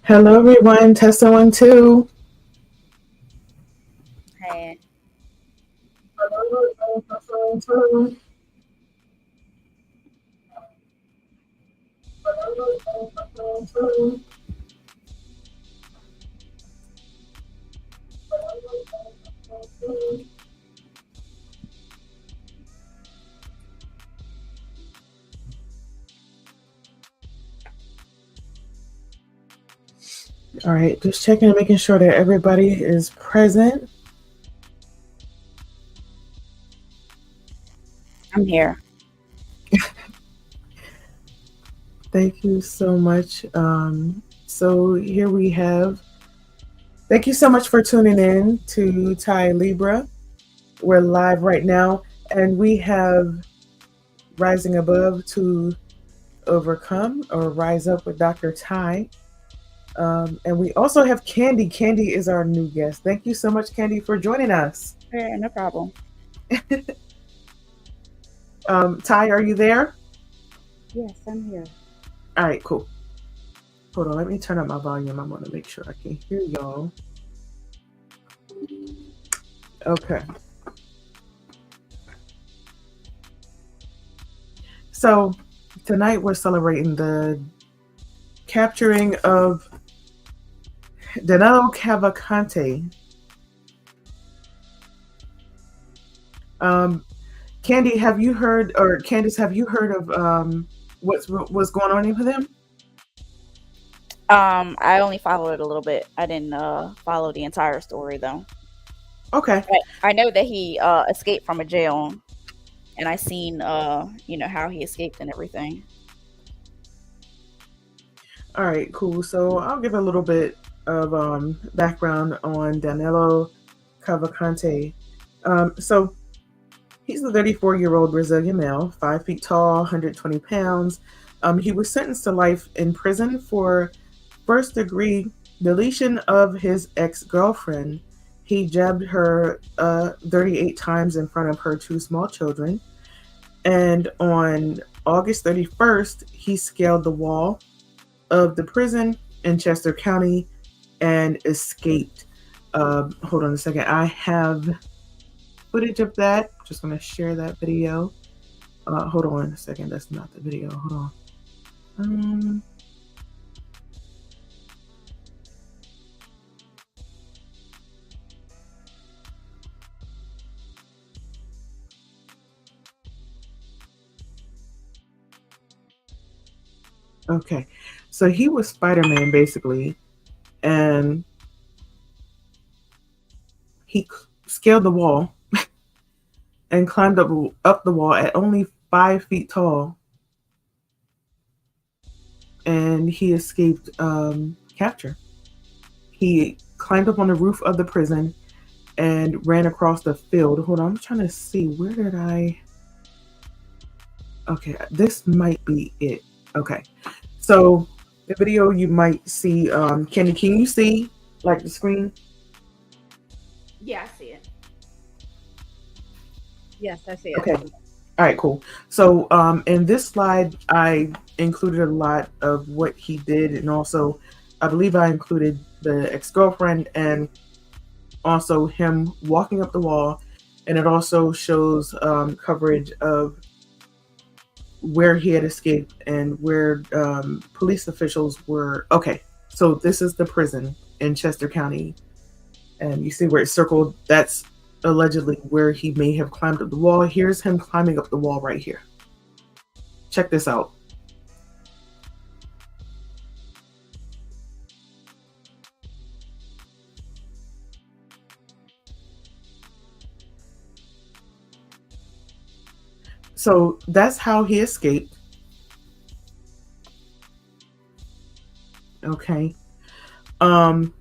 Hello, everyone. Testing 1, 2. Hey, All right, just checking and making sure that everybody is present. I'm here. Thank you so much. So here we have. Thank you so much for tuning in to Thai Libra. We're live right now, and we have Rising Above to Overcome or Rise Up with Dr. Thai. And we also have Candy. Candy is our new guest. Thank you so much, Candy, for joining us. Yeah, no problem. Thai, are you there? Yes, I'm here. All right, cool. Hold on, let me turn up my volume. I want to make sure I can hear y'all. Okay. So tonight we're celebrating the capturing of Danelo Cavalcante. Um, Candy, have you heard, or Candice, have you heard of what's going on with him? I only followed it a little bit. I didn't follow the entire story though. Okay. But I know that he escaped from a jail, and I seen how he escaped and everything. All right, cool. So I'll give a little bit of background on Danilo Cavalcante. So he's a 34-year-old Brazilian male, 5 feet tall, 120 pounds. He was sentenced to life in prison for first degree deletion of his ex girlfriend. He jabbed her 38 times in front of her two small children. And on August 31st, he scaled the wall of the prison in Chester County and escaped. Hold on a second. I have footage of that. Just going to share that video. Hold on a second. That's not the video. Hold on. Okay. So he was Spider-Man basically, and he scaled the wall and climbed up the wall at only 5 feet tall, and he escaped capture. He climbed up on the roof of the prison and ran across the field. Hold on, I'm trying to see where did I. Okay, this might be it. Okay, so the video you might see. Can you see like the screen? Yeah, I see it. Yes, I see it. Okay. All right, cool. So in this slide, I included a lot of what he did, and also I believe I included the ex-girlfriend and also him walking up the wall, and it also shows coverage of where he had escaped and where police officials were. Okay, so this is the prison in Chester County, and you see where it's circled. That's allegedly where he may have climbed up the wall. Here's him climbing up the wall right here. Check this out. So that's how he escaped. Okay. Um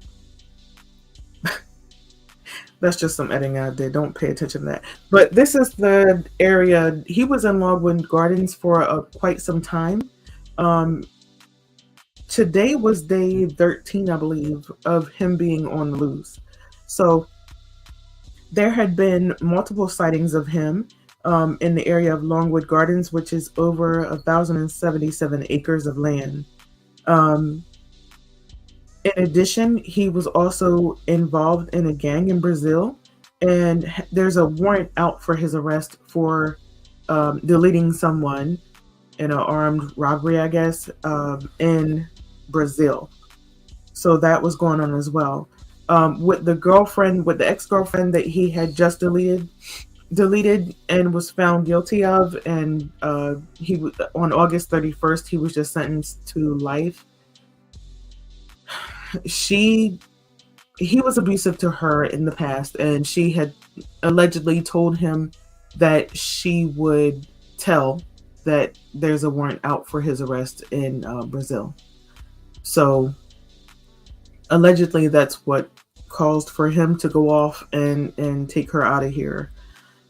that's just some editing I did. Don't pay attention to that. But this is the area. He was in Logwood Gardens for quite some time. Um, Today was day 13, I believe, of him being on the loose. So there had been multiple sightings of him in the area of Longwood Gardens, which is over 1,077 acres of land. Um, In addition, he was also involved in a gang in Brazil, and there's a warrant out for his arrest for deleting someone in an armed robbery, I guess, in Brazil. So that was going on as well. With the ex-girlfriend that he had just deleted and was found guilty of, and on August 31st he was just sentenced to life. She He was abusive to her in the past, and she had allegedly told him that she would tell that there's a warrant out for his arrest in Brazil. So allegedly, that's what caused for him to go off and take her out of here.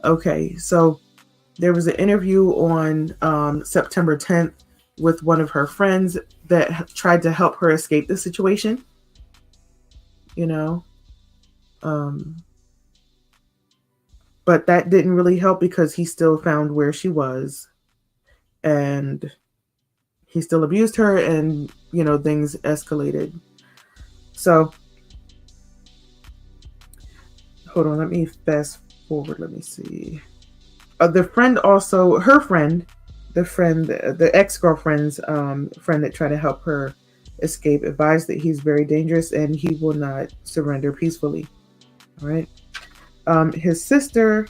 Okay, so there was an interview on September 10th with one of her friends that tried to help her escape the situation. You know, but that didn't really help because he still found where she was, and he still abused her, and things escalated. So hold on, let me fast forward. Let me see. The friend also, her friend, the ex-girlfriend's friend that tried to help her escape, advised that he's very dangerous and he will not surrender peacefully. All right. His sister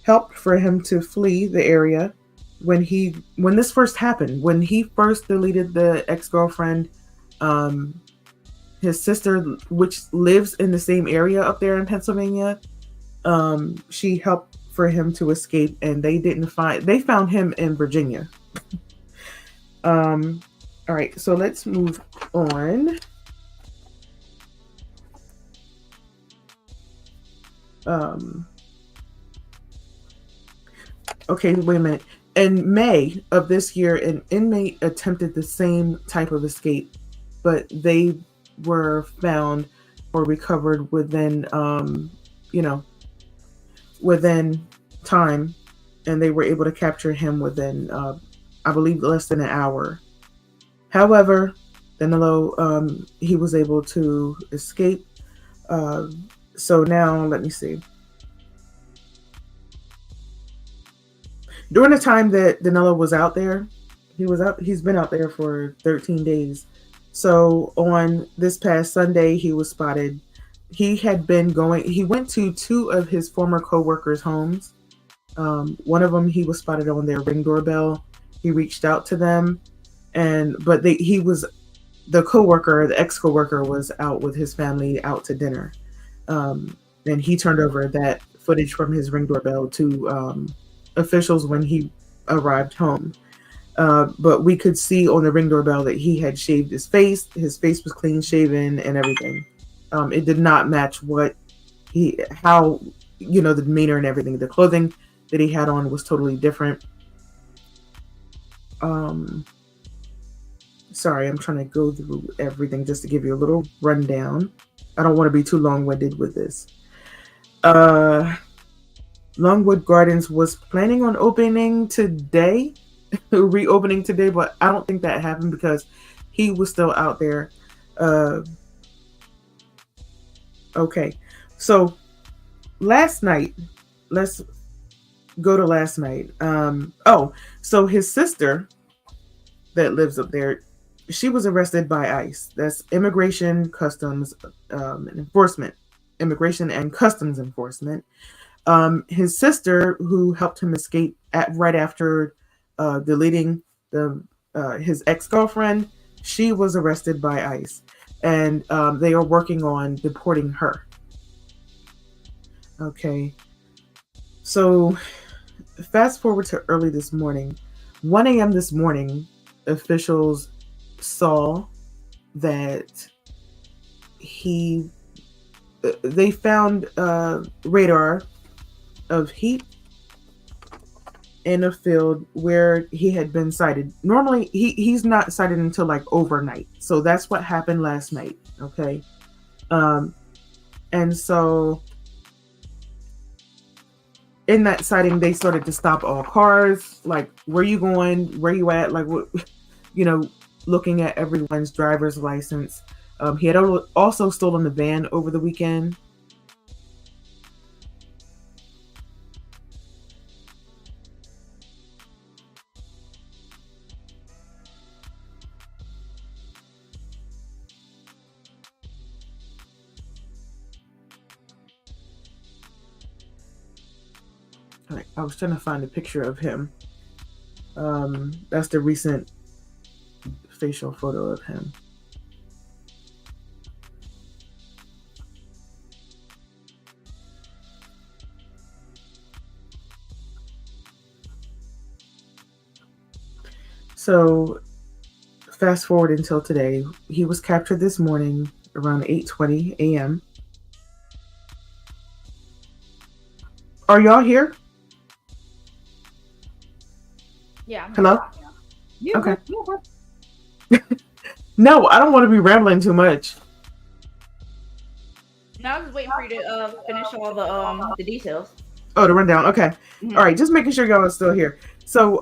helped for him to flee the area when this first happened. When he first deleted the ex-girlfriend, his sister, which lives in the same area up there in Pennsylvania, she helped for him to escape, and they found him in Virginia. All right, so let's move on. Okay, wait a minute. In May of this year, an inmate attempted the same type of escape, but they were found or recovered within, within time, and they were able to capture him within, I believe, less than an hour. However, Danilo, he was able to escape. So now, let me see. During the time that Danilo was out there, he's been out there for 13 days. So on this past Sunday, he was spotted. He went to two of his former co-workers' homes. One of them, he was spotted on their Ring doorbell. He reached out to them, but the co-worker, the ex-co-worker, was out with his family out to dinner. And he turned over that footage from his Ring doorbell to officials when he arrived home. But we could see on the Ring doorbell that he had shaved his face. His face was clean shaven and everything. It did not match the demeanor and everything. The clothing that he had on was totally different. Sorry, I'm trying to go through everything just to give you a little rundown. I don't want to be too long-winded with this. Longwood Gardens was planning on reopening today, but I don't think that happened because he was still out there. Okay, so last night, let's go to last night. So his sister that lives up there, she was arrested by ICE. That's Immigration Customs Enforcement. Immigration and Customs Enforcement. His sister, who helped him escape right after deleting his ex-girlfriend, she was arrested by ICE, and they are working on deporting her. Okay, so fast forward to early this morning, 1 a.m. this morning, officials saw that they found radar of heat in a field where he had been sighted. Normally, he's not sighted until like overnight. So that's what happened last night. Okay. And so in that sighting, they started to stop all cars. Like, where you going? Where you at? Like, what, looking at everyone's driver's license. He had also stolen the van over the weekend. I was trying to find a picture of him. That's the recent facial photo of him. So fast forward until today. He was captured this morning around 8:20 a.m. Are y'all here? Yeah. Hello? Yeah. Okay. No, I don't want to be rambling too much. No, I was just waiting for you to finish all the details. Oh, the rundown. Okay. Mhm. All right. Just making sure y'all are still here. So,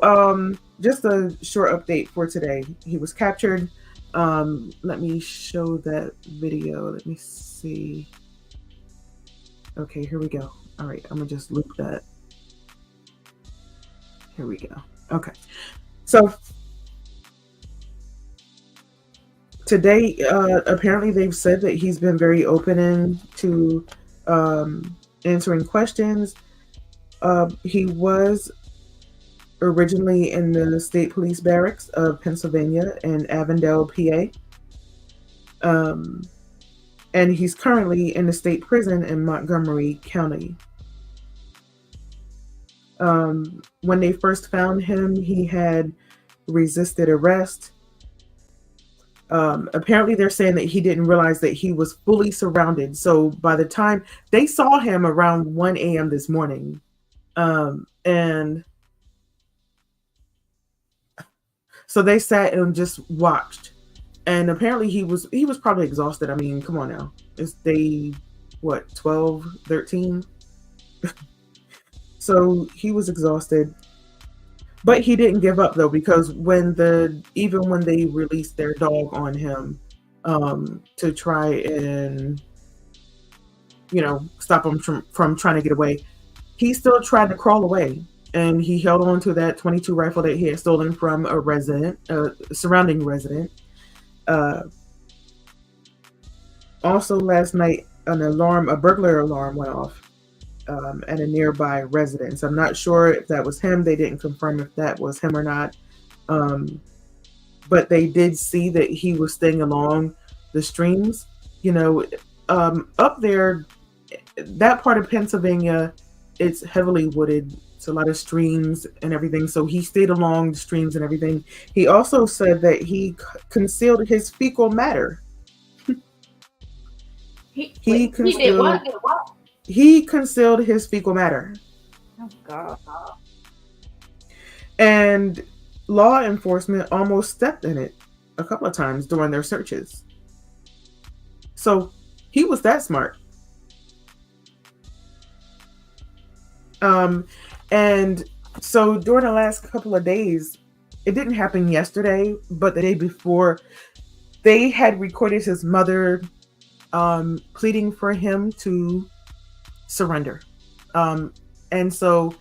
just a short update for today. He was captured. Let me show that video. Let me see. Okay, here we go. All right, I'm gonna just loop that. Here we go. Okay. So today, apparently they've said that he's been very open to answering questions. He was originally in the state police barracks of Pennsylvania in Avondale, PA. And he's currently in the state prison in Montgomery County. When they first found him, he had resisted arrest. Apparently, they're saying that he didn't realize that he was fully surrounded. So by the time they saw him around 1 a.m. this morning, and so they sat and just watched. And apparently he was probably exhausted. I mean, come on now. It's day, what, 12, 13? So he was exhausted. But he didn't give up though, because even when they released their dog on him, to try and, stop him from trying to get away, he still tried to crawl away. And he held on to that .22 rifle that he had stolen from a surrounding resident. Also last night, a burglar alarm went off at a nearby residence. I'm not sure if that was him. They didn't confirm if that was him or not. But they did see that he was staying along the streams. Up there, that part of Pennsylvania, it's heavily wooded. It's a lot of streams and everything. So he stayed along the streams and everything. He also said that he concealed his fecal matter. He did what? He concealed his fecal matter. Oh God. And law enforcement almost stepped in it a couple of times during their searches. So he was that smart. And so during the last couple of days, it didn't happen yesterday, but the day before, they had recorded his mother pleading for him to surrender. And so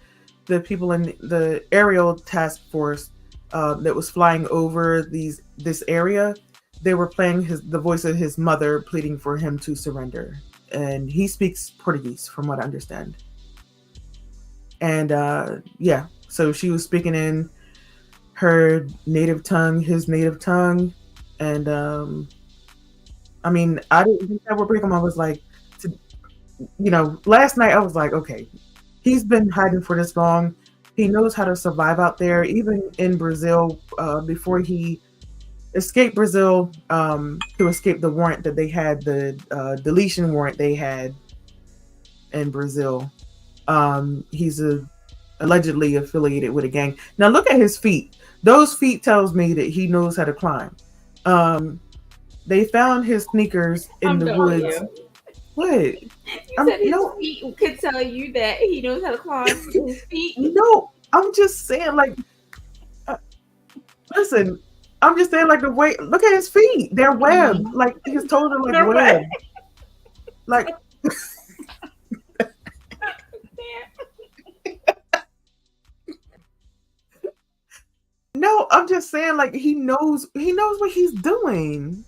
the people in the aerial task force that was flying over this area, they were playing the voice of his mother pleading for him to surrender. And he speaks Portuguese, from what I understand. And so she was speaking in her native tongue, his native tongue. And I mean, I didn't think that would break him. I was like, last night I was like, okay, he's been hiding for this long. He knows how to survive out there, even in Brazil, before he escaped Brazil to escape the warrant that they had, the deletion warrant they had in Brazil. He's allegedly affiliated with a gang. Now look at his feet. Those feet tells me that he knows how to climb. They found his sneakers in the woods. What? You said his feet could tell you that he knows how to climb his feet. No, I'm just saying, like, listen, I'm just saying, like the way. Look at his feet; they're webbed. Mhm. Like his toes are like They're wet. webbed. Like no, I'm just saying, like he knows what he's doing,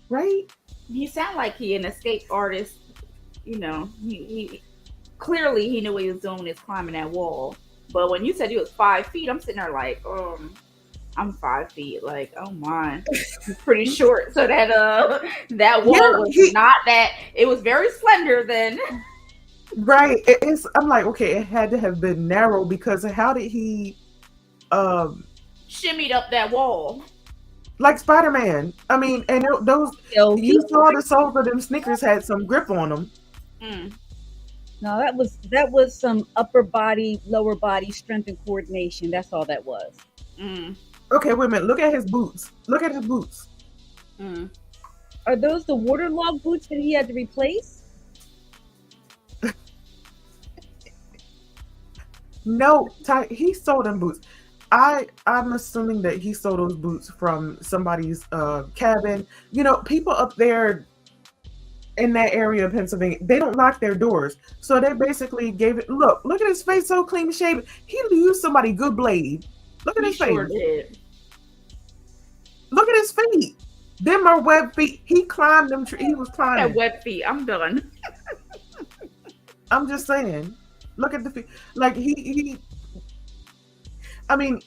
right? He sounded like he an escape artist. You know, he clearly he knew what he was doing when he was climbing that wall. But when you said he was 5 feet, I'm sitting there like, I'm 5 feet. Like, oh my, he's pretty short. So that Yeah, wall was not that. It was very slender then. right. It's. I'm like, okay, it had to have been narrow because how did he, um, Shimmied up that wall. like Spider-Man? I mean, and those Yo, you saw the soles of them sneakers had some grip on them. Mm. no, that was some upper body, lower body strength and coordination. That's all that was. Mm. Okay, wait a minute. Look at his boots. Look at his boots. Mm. Are those the waterlogged boots that he had to replace? No, he sold them boots. I'm assuming that he sold those boots from somebody's cabin. You know, people up there in that area of Pennsylvania, they don't lock their doors, so they basically gave it. Look at his face, so clean shaven. He used somebody good blade. Look at He his sure face. did. Look at his feet. Them are web feet. He climbed them. He was That climbing. wet feet. I'm done. I'm just saying. Look at the feet. Like he. I mean,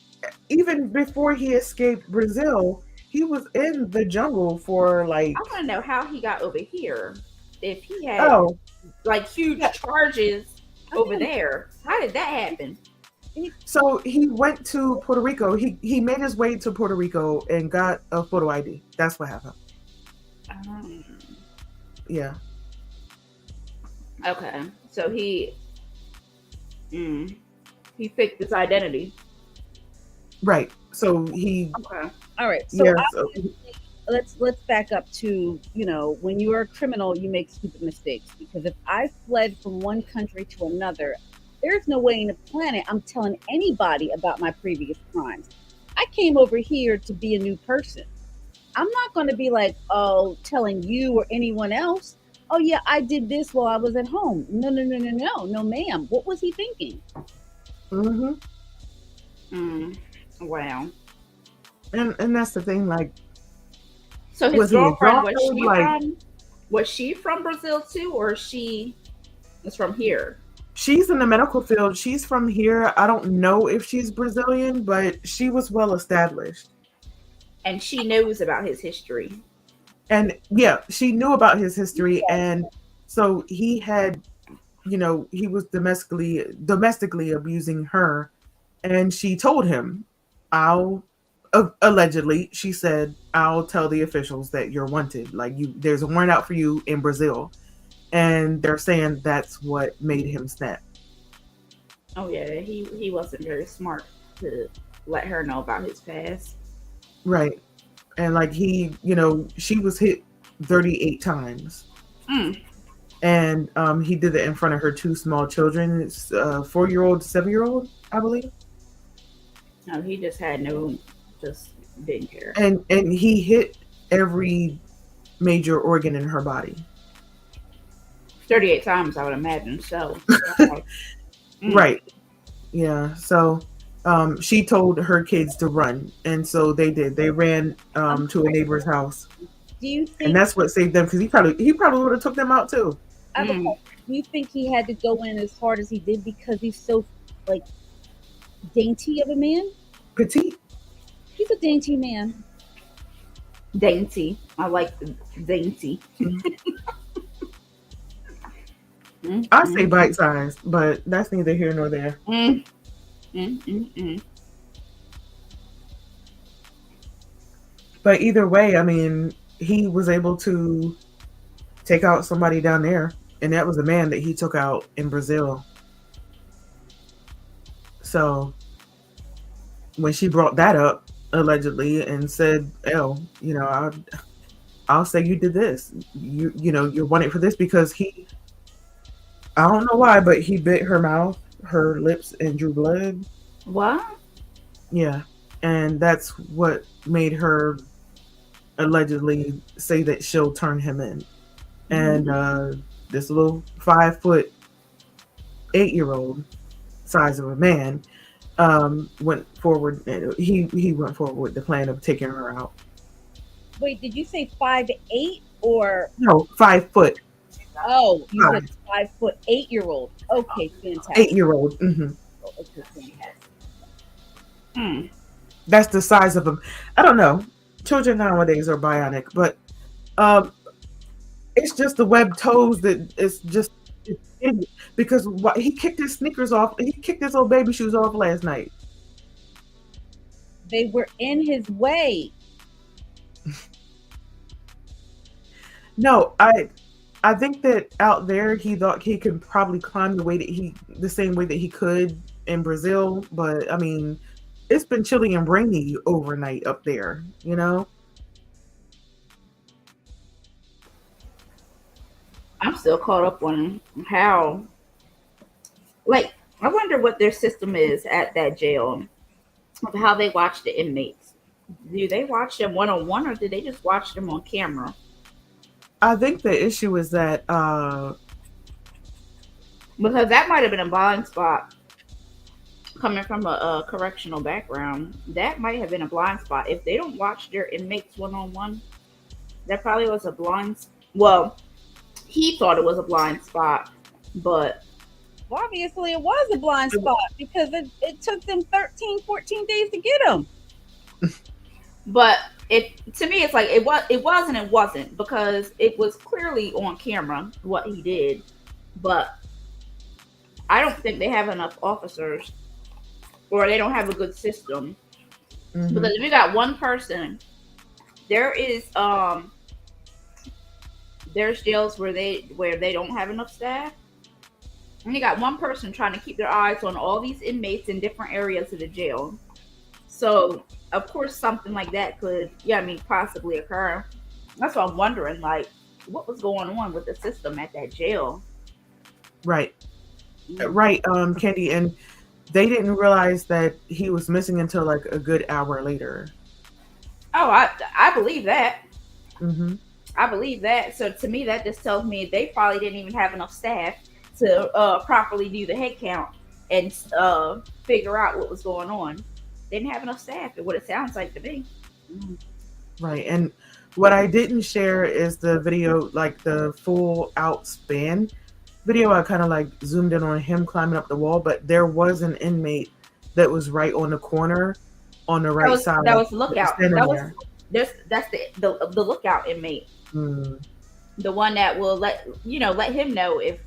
even before he escaped Brazil, he was in the jungle for like. I want to know how he got over here. If he had Oh, like huge yeah. charges over there, how did that happen? So he went to Puerto Rico. He made his way to Puerto Rico and got a photo ID. That's what happened. Um, Yeah. okay, so he fixed his identity. Right. So he. Okay. All right. So Yeah. So, let's back up to, when you are a criminal, you make stupid mistakes. Because if I fled from one country to another, there's no way in the planet I'm telling anybody about my previous crimes. I came over here to be a new person. I'm not going to be like, oh, telling you or anyone else, oh yeah, I did this while I was at home. No, no, no, no, no, no, ma'am. What was he thinking? hmm Wow. And that's the thing. Like, So his was he girlfriend exhausted? Like, was she from Brazil too, or she was from here? she's in the medical field. She's from here. I don't know if she's Brazilian, but she was well established. And she knows about his history. And yeah, she knew about his history, and so he had, he was domestically abusing her, and she told him, "I'll." Allegedly, she said, "I'll tell the officials that you're wanted. Like there's a warrant out for you in Brazil," and they're saying that's what made him snap. Oh yeah, he wasn't very smart to let her know about his past. Right. And like she was hit 38 times. Mm. And he did it in front of her two small children, 4-year-old, 7-year-old, I believe. No, he just just didn't care. And he hit every major organ in her body. 38 times, I would imagine. So, Right. Yeah. So she told her kids to run, and so they did. They ran to a neighbor's house, Do you think? and that's what saved them because he probably would have took them out too. I have a question. Do you think he had to go in as hard as he did because he's so like dainty of a man? Petite. He's a dainty man. Dainty. I like the dainty. I say bite size, but that's neither here nor there. But either way, I mean, he was able to take out somebody down there, and that was a man that he took out in Brazil. So when she brought that up allegedly and said, "Oh, I'll say you did this. You're wanted for this," because I don't know why, but he bit her mouth, her lips, and drew blood. What? Yeah. and that's what made her allegedly say that she'll turn him in. And this little 5'8" size of a man went forward. He went forward with the plan of taking her out. Wait, did you say 5'8" or? No, 5 foot. Oh, you Five. said 5'8" Okay, fantastic. 8-year-old. Mm-hmm. Okay, fantastic. That's the size of them. I don't know. Children nowadays are bionic, but it's just the web toes that it's just because he kicked his sneakers off. He kicked his old baby shoes off last night. They were in his way. No, I think that out there he thought he could probably climb the same way that he could in Brazil, but I mean, it's been chilly and rainy overnight up there, you know? I'm still caught up on how, like, I wonder what their system is at that jail of how they watch the inmates. Do they watch them one-on-one or do they just watch them on camera? I think the issue is that Because that might have been a blind spot coming from a correctional background. That might have been a blind spot. If they don't watch their inmates one-on-one, that probably was a blind. Well, he thought it was a blind spot, but Well, obviously it was a blind spot because it took them 13, 14 days to get him. but to me it's like it wasn't because it was clearly on camera what he did, but I don't think they have enough officers or they don't have a good system. mhm. Because if you got one person, there's jails where they don't have enough staff. And you got one person trying to keep their eyes on all these inmates in different areas of the jail. So of course something like that could, possibly occur. That's what I'm wondering, like, what was going on with the system at that jail? Right. Right, Candy, and they didn't realize that he was missing until like a good hour later. Oh, I believe that. Hmm. I believe that. So to me, that just tells me they probably didn't even have enough staff to properly do the head count and figure out what was going on. They didn't have enough staff. Is what it sounds like to me. Right, and what I didn't share is the video, like the full out span video. I kind of like zoomed in on him climbing up the wall, but there was an inmate that was right on the corner on the right side. That was the lookout. standing there. That's the lookout inmate. Mm. The one that will let him know if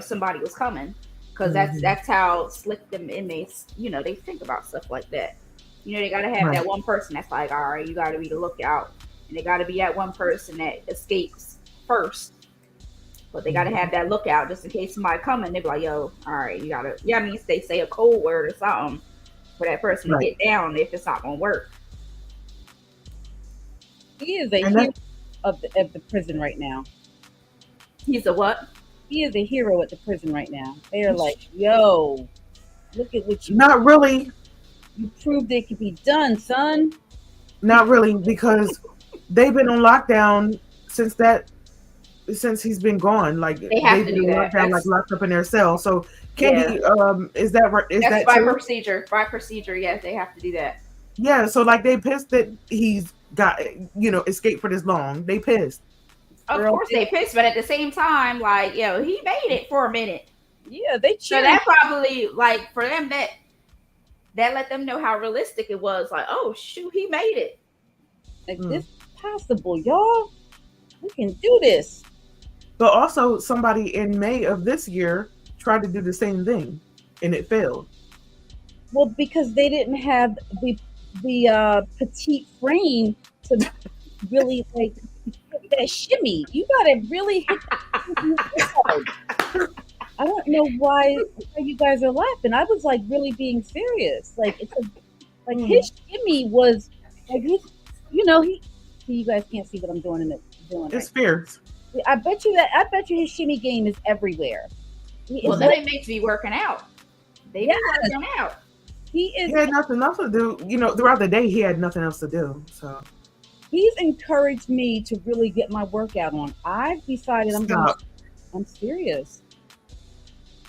somebody was coming, because that's how slick them inmates they think about stuff like that. They got to have that one person that's like, all right, you got to be the lookout, and they got to be that one person that escapes first, but they got to have that lookout just in case somebody coming. They be like, yo, all right, you gotta, they say a code word or something for that person to get down if it's not gonna work. He is a hero of the prison right now. He's a what? He is a hero at the prison right now. They are like, yo, look at what you. Not really. You proved it could be done, son. Not really, because they've been on lockdown since he's been gone. Like they have they've to been do locked that. down, like locked up in their cell. So Candy, is that right? Is that's that by true? procedure? By procedure, yes, they have to do that. Yeah, so like they pissed that he's got escaped for this long. They pissed. Of course they pissed, but at the same time, like, he made it for a minute. Yeah, they cheered. So that probably, like, for them, that let them know how realistic it was. Like, oh shoot, he made it. Like, this is possible, y'all. We can do this. But also, somebody in May of this year tried to do the same thing, and it failed. Well, because they didn't have the petite frame to really like that shimmy. You gotta really hit that. I don't know why you guys are laughing. I was like really being serious. Like his shimmy was like he. You guys can't see what I'm doing It's fierce. I bet you his shimmy game is everywhere. Well, then it makes me working out. They be working out. He He is. had nothing else to do. Throughout the day, he had nothing else to do. So He's encouraged me to really get my workout on. I've decided I'm gonna. stop. I'm serious.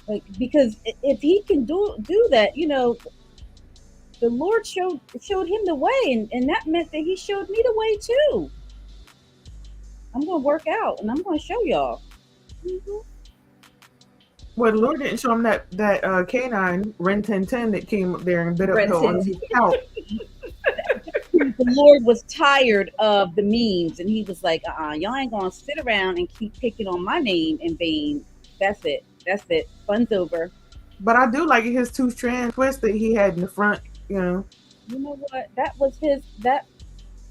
Like because if he can do that, the Lord showed him the way, and that meant that He showed me the way too. I'm gonna work out, and I'm gonna show y'all. Mhm. Well, the Lord didn't show him that canine Ren 1010 that came up there and bit up Ren on 1010. his couch. The Lord was tired of the memes, and He was like, y'all ain't gonna sit around and keep picking on my name in vain. That's it. That's it. Fun's over. But I do like his two strand twist that he had in the front. You know. You know what? That was his. That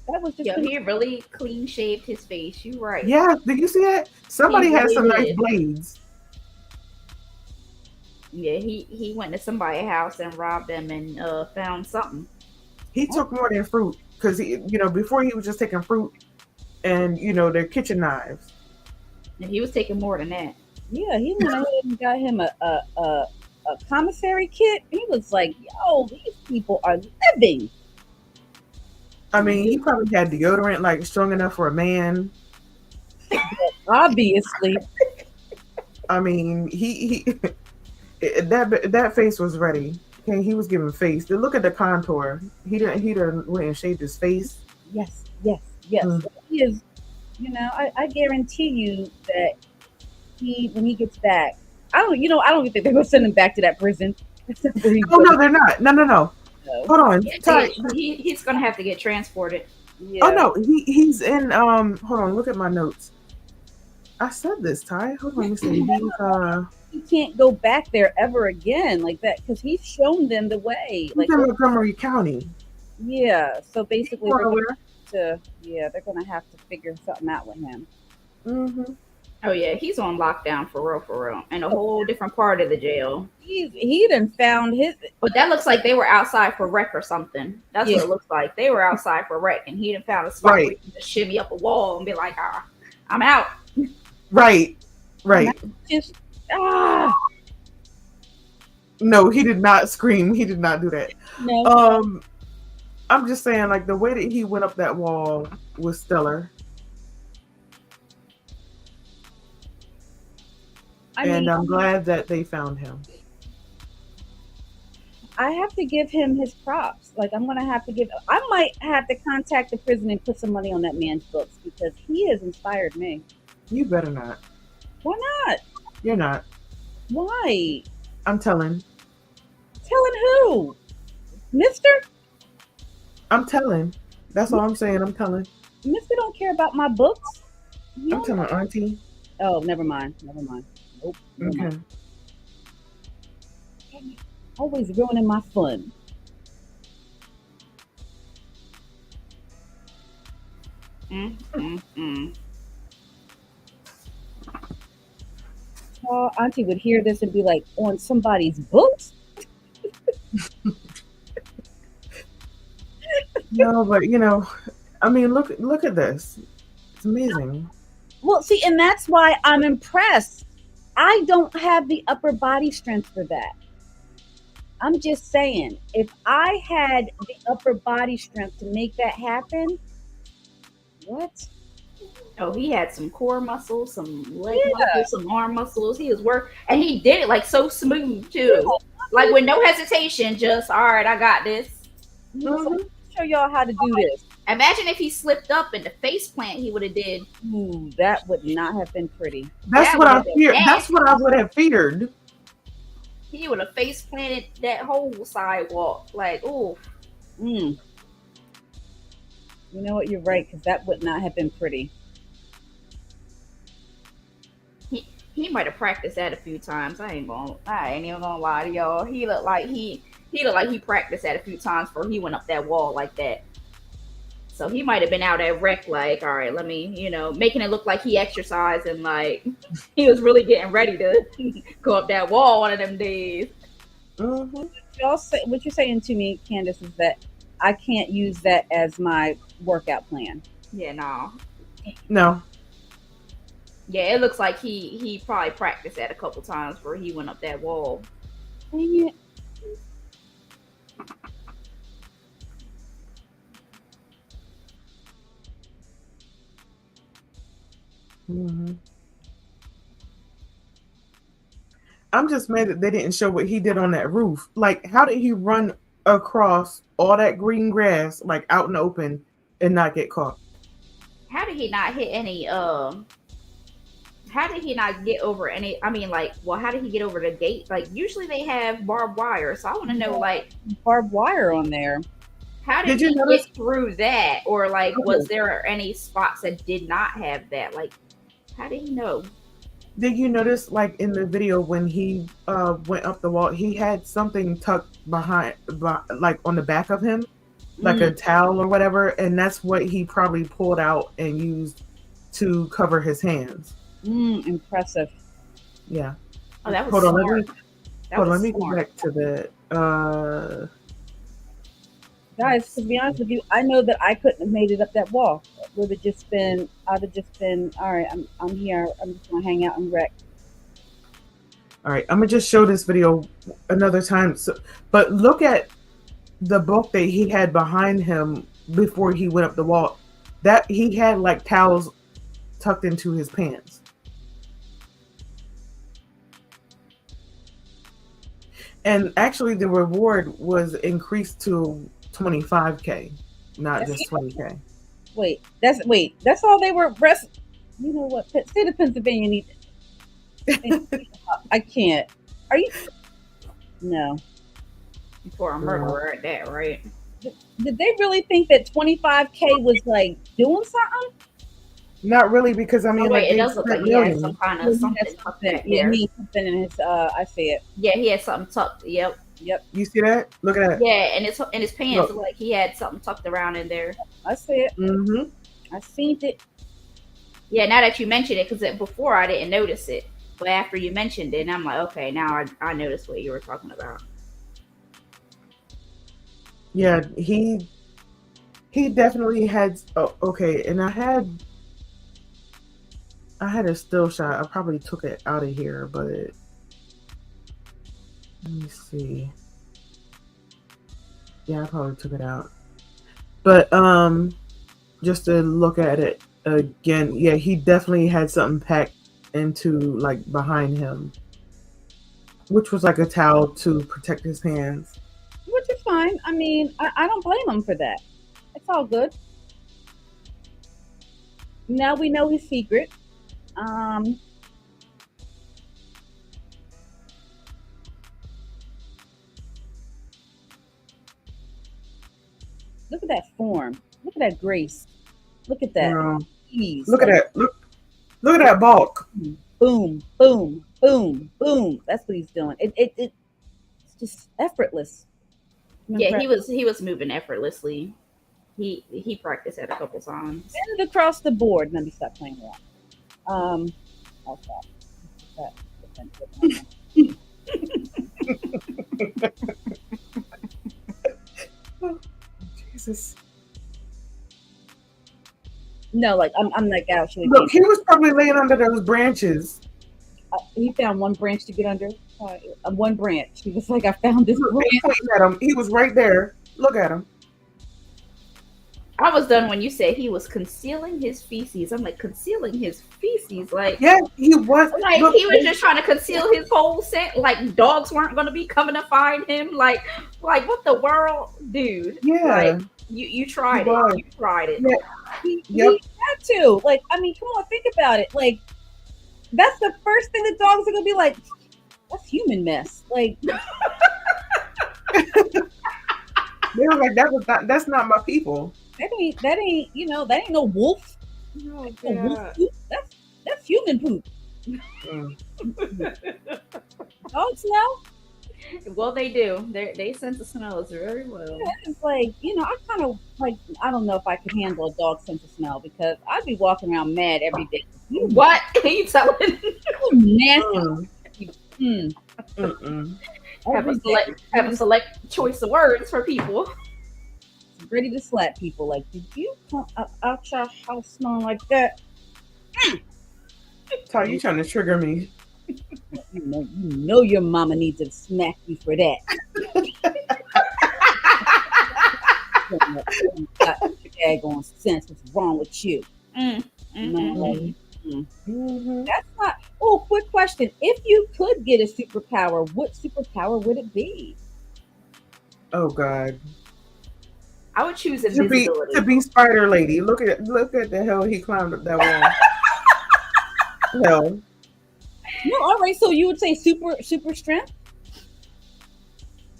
was just Yo, his. he really clean shaved his face. You right. Yeah, did you see that? He Somebody has really some nice did. blades. Yeah, he went to somebody's house and robbed them and found something. He took more than fruit because before he was just taking fruit and their kitchen knives. And he was taking more than that. Yeah, he went ahead and got him a commissary kit. He was like, "Yo, these people are living." I mean, he probably had deodorant like strong enough for a man. Obviously, I mean, he that face was ready. Okay, he was giving face. Look at the contour. He didn't went and shaved his face. yes, yes, yes. Mm. He is. I guarantee you that when he gets back, I don't think they're gonna send him back to that prison. That's not where he's Oh no, going. they're not. No. No. Hold on, Yeah, Ty. he's gonna have to get transported. Oh Yeah, no, he's in. Hold on, look at my notes. I said this, Ty. Hold on, let me see. he can't go back there ever again like that because he's shown them the way. He's Like, in Montgomery County. yeah. So basically, Far away. they're gonna have to figure something out with him. Mm-hmm. Oh yeah, he's on lockdown for real, in a whole different part of the jail. He done found his. But that looks like they were outside for wreck or something. That's Yeah. what it looks like. They were outside for wreck, and he done found a spot where Right. he can just shimmy up a wall and be like, I'm out. Right. Just ah No, he did not scream. He did not do that. no. I'm just saying, like the way that he went up that wall was stellar, and I'm glad that they found him. I have to give him his props. Like I might have to contact the prison and put some money on that man's books because he has inspired me. You better not. Why not? You're not. Why? I'm telling. Telling who? Mister? I'm telling. That's all I'm saying. I'm telling. Mister don't care about my books. You I'm don't- telling Auntie. Oh, never mind. Nope. Never Okay. mind. Always ruining my fun. Mm. Auntie would hear this and be like, on somebody's books? No, but I mean, look at this. It's amazing. Well, see, and that's why I'm impressed. I don't have the upper body strength for that. I'm just saying, if I had the upper body strength to make that happen, what? Oh, he had some core muscles, some leg muscles, some arm muscles. He was and he did it like so smooth too, like with no hesitation. Just all right, I got this. Mhm. Show y'all how to do this. Imagine if he slipped up and the face plant he would have did. Ooh, that would not have been pretty. That's That what I would've been feared. nasty. That's what I would have feared. He would have face planted that whole sidewalk. Like, ooh. You know what? You're right, because that would not have been pretty. He might have practiced that a few times. I ain't even gonna lie to y'all. He looked like he practiced that a few times before he went up that wall like that. So he might have been out at rec, like, all right, let me, making it look like he exercised and like he was really getting ready to go up that wall one of them days. Mm-hmm. What you're saying to me, Candace, is that I can't use that as my workout plan. Yeah, No. Yeah, it looks like he probably practiced that a couple times before he went up that wall. Dang it. Mhm. I'm just mad that they didn't show what he did on that roof. Like, how did he run across all that green grass, like out in the open, and not get caught? How did he not hit any? How did he not get over any? I mean, like, well, how did he get over the gate? Like, usually they have barbed wire, so I want to know, like, Barbed wire on there. how did Did you he notice? get through that, or like, was Okay. there any spots that did not have that? Like, how did he know? Did you notice, like in the video when he went up the wall, he had something tucked like on the back of him, like a Mm, towel or whatever, and that's what he probably pulled out and used to cover his hands. impressive. Yeah. Oh, that was Hold on, let me smart. That let was me go smart. back to that. Guys, to be honest with you, I know that I couldn't have made it up that wall. Would have just been, I'd have just been, all right, I'm here. I'm just gonna hang out and wreck. All right, I'm gonna just show this video another time. So, but look at the book that he had behind him before he went up the wall. That he had like towels tucked into his pants. And actually, the reward was increased to 25K, not That's just 20K. That's all they were. You know what? State of Pennsylvania needs. I can't. Are you? No. For a murderer at that, right? Did they really think that 25K was like doing something? Not really, because I Oh mean, like wait, it they does look like spent he has some millions. kind Well, of he had something tucked something. back Yeah, there. he had something in his. I see it. Yeah, he had something tucked. Yep. Yep, You see that? Look at that. Yeah, and his pants Look. look like he had something tucked around in there. I see it. Mm-hmm. I seen it. Yeah, now that you mention it, because before I didn't notice it, but after you mentioned it, I'm like, okay, now I noticed what you were talking about. Yeah, he definitely had. Oh, okay, and I had a still shot. I probably took it out of here, but let me see. Yeah, I probably took it out. But just to look at it again, yeah, he definitely had something packed into like behind him, which was like a towel to protect his hands. Which is fine. I mean, I don't blame him for that. It's all good. Now we know his secret. Um, Look at that form. Look at that grace. Look at that Girl, ease. look at that. Look at that bulk. Boom, boom, boom, boom. That's what he's doing. It's just effortless. Yeah, he was moving effortlessly. He practiced that a couple times. And across the board. Let me stop playing around. I'll stop. Jesus. No, like I'm like actually. Look, he was probably laying under those branches. He found one branch to get under. One branch. He was like, I found this Look, branch. pointing at him. He was right there. Look at him. I was done when you said he was concealing his feces. I'm like, concealing his feces, like Yeah, he was. like Look, he was just trying to conceal his whole scent. Like dogs weren't going to be coming to find him. Like what the world, dude? yeah. Like, you tried He was. it. You tried it. Yeah. He had to. Like, I mean, come on, think about it. Like, that's the first thing the dogs are gonna be like. That's human mess. Like, They were like, that's not my people. that ain't that ain't no wolf. Oh, No wolf poop. That's human poop. Mm. Dogs smell. Well, they do. They sense the smells very well. Yeah, it's like, I kind of like, I don't know if I could handle a dog sense of smell because I'd be walking around mad every day. What are you telling? Nasty. Mm. Mm-mm. Have a select choice of words for people. Ready to slap people. Like, did you come out your house smelling like that? Ty, you trying to trigger me? You know your mama needs to smack you for that. Got daggone sense. What's wrong with you? Mm, mm, No, mm, like, mm. Mm-hmm. That's not. Oh, quick question. If you could get a superpower, what superpower would it be? Oh God. I would choose To invisibility. be Spider Lady. Look at the hell he climbed up that wall. Hell. No, all right. So you would say super strength?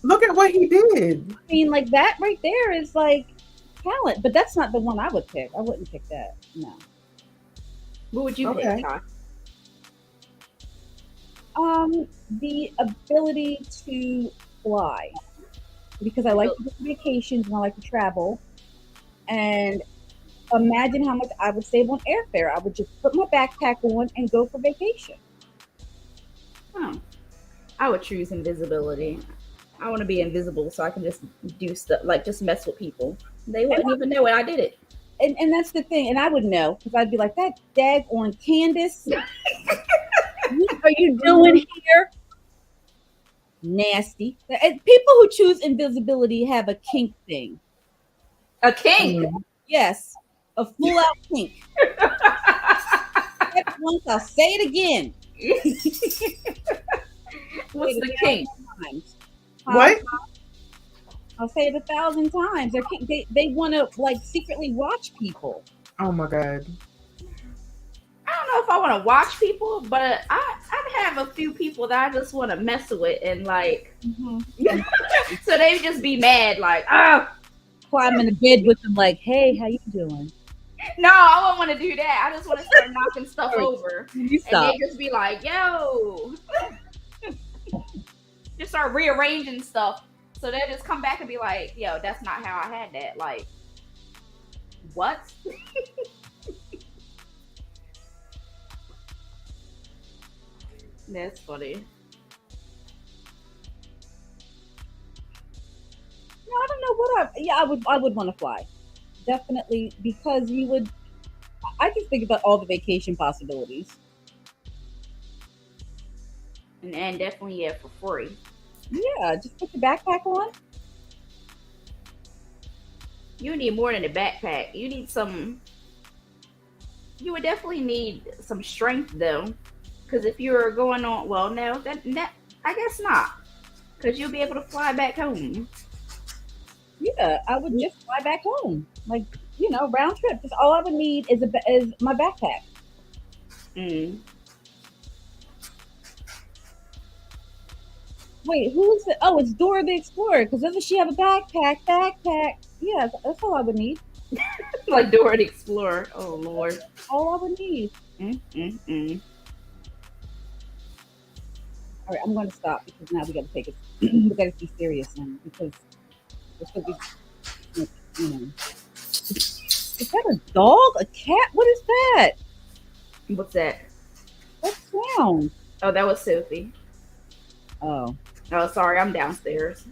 Look at what he did. I mean, like that right there is like talent, but that's not the one I would pick. I wouldn't pick that. No. What would you pick, Okay. Ty? The ability to fly because I like to go on vacations and I like to travel. And imagine how much I would save on airfare. I would just put my backpack on and go for vacation. Oh, I would choose invisibility. I want to be invisible so I can just do stuff, like just mess with people. They wouldn't even know when I did it. And that's the thing. And I would know because I'd be like, that dag on Candace. What are you doing here? Nasty. And people who choose invisibility have a kink thing. A king. Mm. Yes, a full out kink. Once I'll say it again. What's Say it the 1,000 king? times. What? I'll say it 1,000 times. They want to like secretly watch people. Oh my God. I don't know if I want to watch people, but I'd have a few people that I just want to mess with and like, so they just be mad, like, oh, Climb in the bed with them, like, hey, how you doing? no, I won't want to do that. I just want to start knocking stuff Sorry. over, You and stop. they just be like, yo, just start rearranging stuff. So they just come back and be like, yo, that's not how I had that. Like, what? That's funny. No, I don't know what I would want to fly. Definitely because you would I just think about all the vacation possibilities. And definitely, yeah, for free. Yeah, just put your backpack on. You need more than a backpack. You need some. You would definitely need some strength though, because if you're going on, well, no, that I guess not, because you'll be able to fly back home. Yeah, I would just fly back home. Like, round trip. Just all I would need is my backpack. Mm. Wait, who is it? Oh, it's Dora the Explorer. Because doesn't she have a backpack? Backpack. Yeah, that's all I would need. Like Dora the Explorer. Oh Lord. All I would need. Mm. All right, I'm going to stop because now we got to take it. We got to be serious now because it's going to be, Is that a dog? A cat? What is that? What's that? What sound? Oh, that was Sophie. Oh. Oh, sorry, I'm downstairs.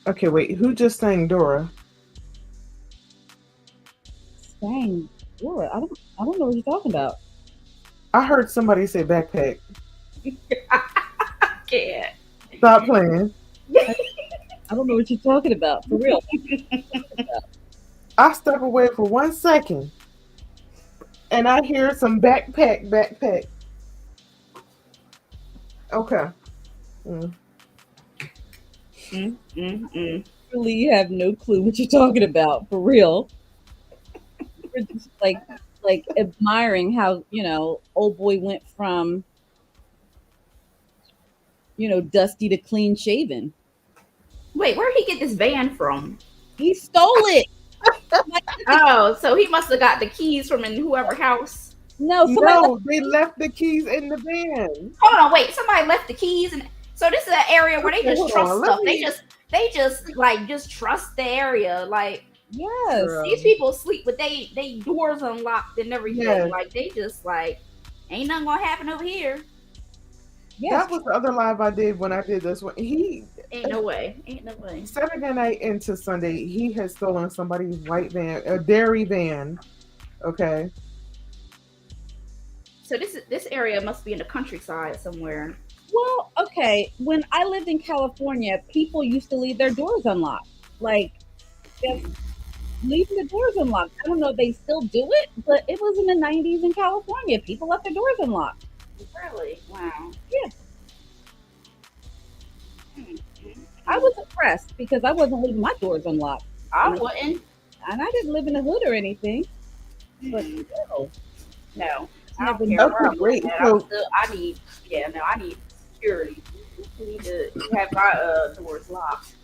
Okay, wait. Who just sang Dora? Dang. Dora, I don't know what you're talking about. I heard somebody say backpack. I can't. Stop playing. I don't know what you're talking about. For real. I step away for 1 second, and I hear some backpack. Okay. Really have no clue what you're talking about. For real. We're just like admiring how, old boy went from, dusty to clean shaven. Wait, where'd he get this van from? He stole it. Oh, so he must have got the keys from in whoever house. No, They left the keys in the van. Hold on, wait. Somebody left the keys, and so this is an area where they just Hold trust on, stuff. let me- They just trust the area. Like yes. Girl. these people sleep with they doors unlocked and everything. Yes. Like they just like ain't nothing gonna happen over here. Yes. That was the other live I did when I did this one. Ain't no way. Saturday night into Sunday, he had stolen somebody's white van, a dairy van. Okay. So this area must be in the countryside somewhere. Well, okay. When I lived in California, people used to leave their doors unlocked. Like just leaving the doors unlocked. I don't know if they still do it, but it was in the 90s in California. People left their doors unlocked. Really? Wow. Yeah, Mm, I was impressed because I wasn't leaving my doors unlocked. I And, wouldn't. and I didn't live in the hood or anything, but Mm, still, no, it's I don't never care known. where Okay, I'm great. living at. So, I need, yeah, no, I need security. I need to have my doors locked.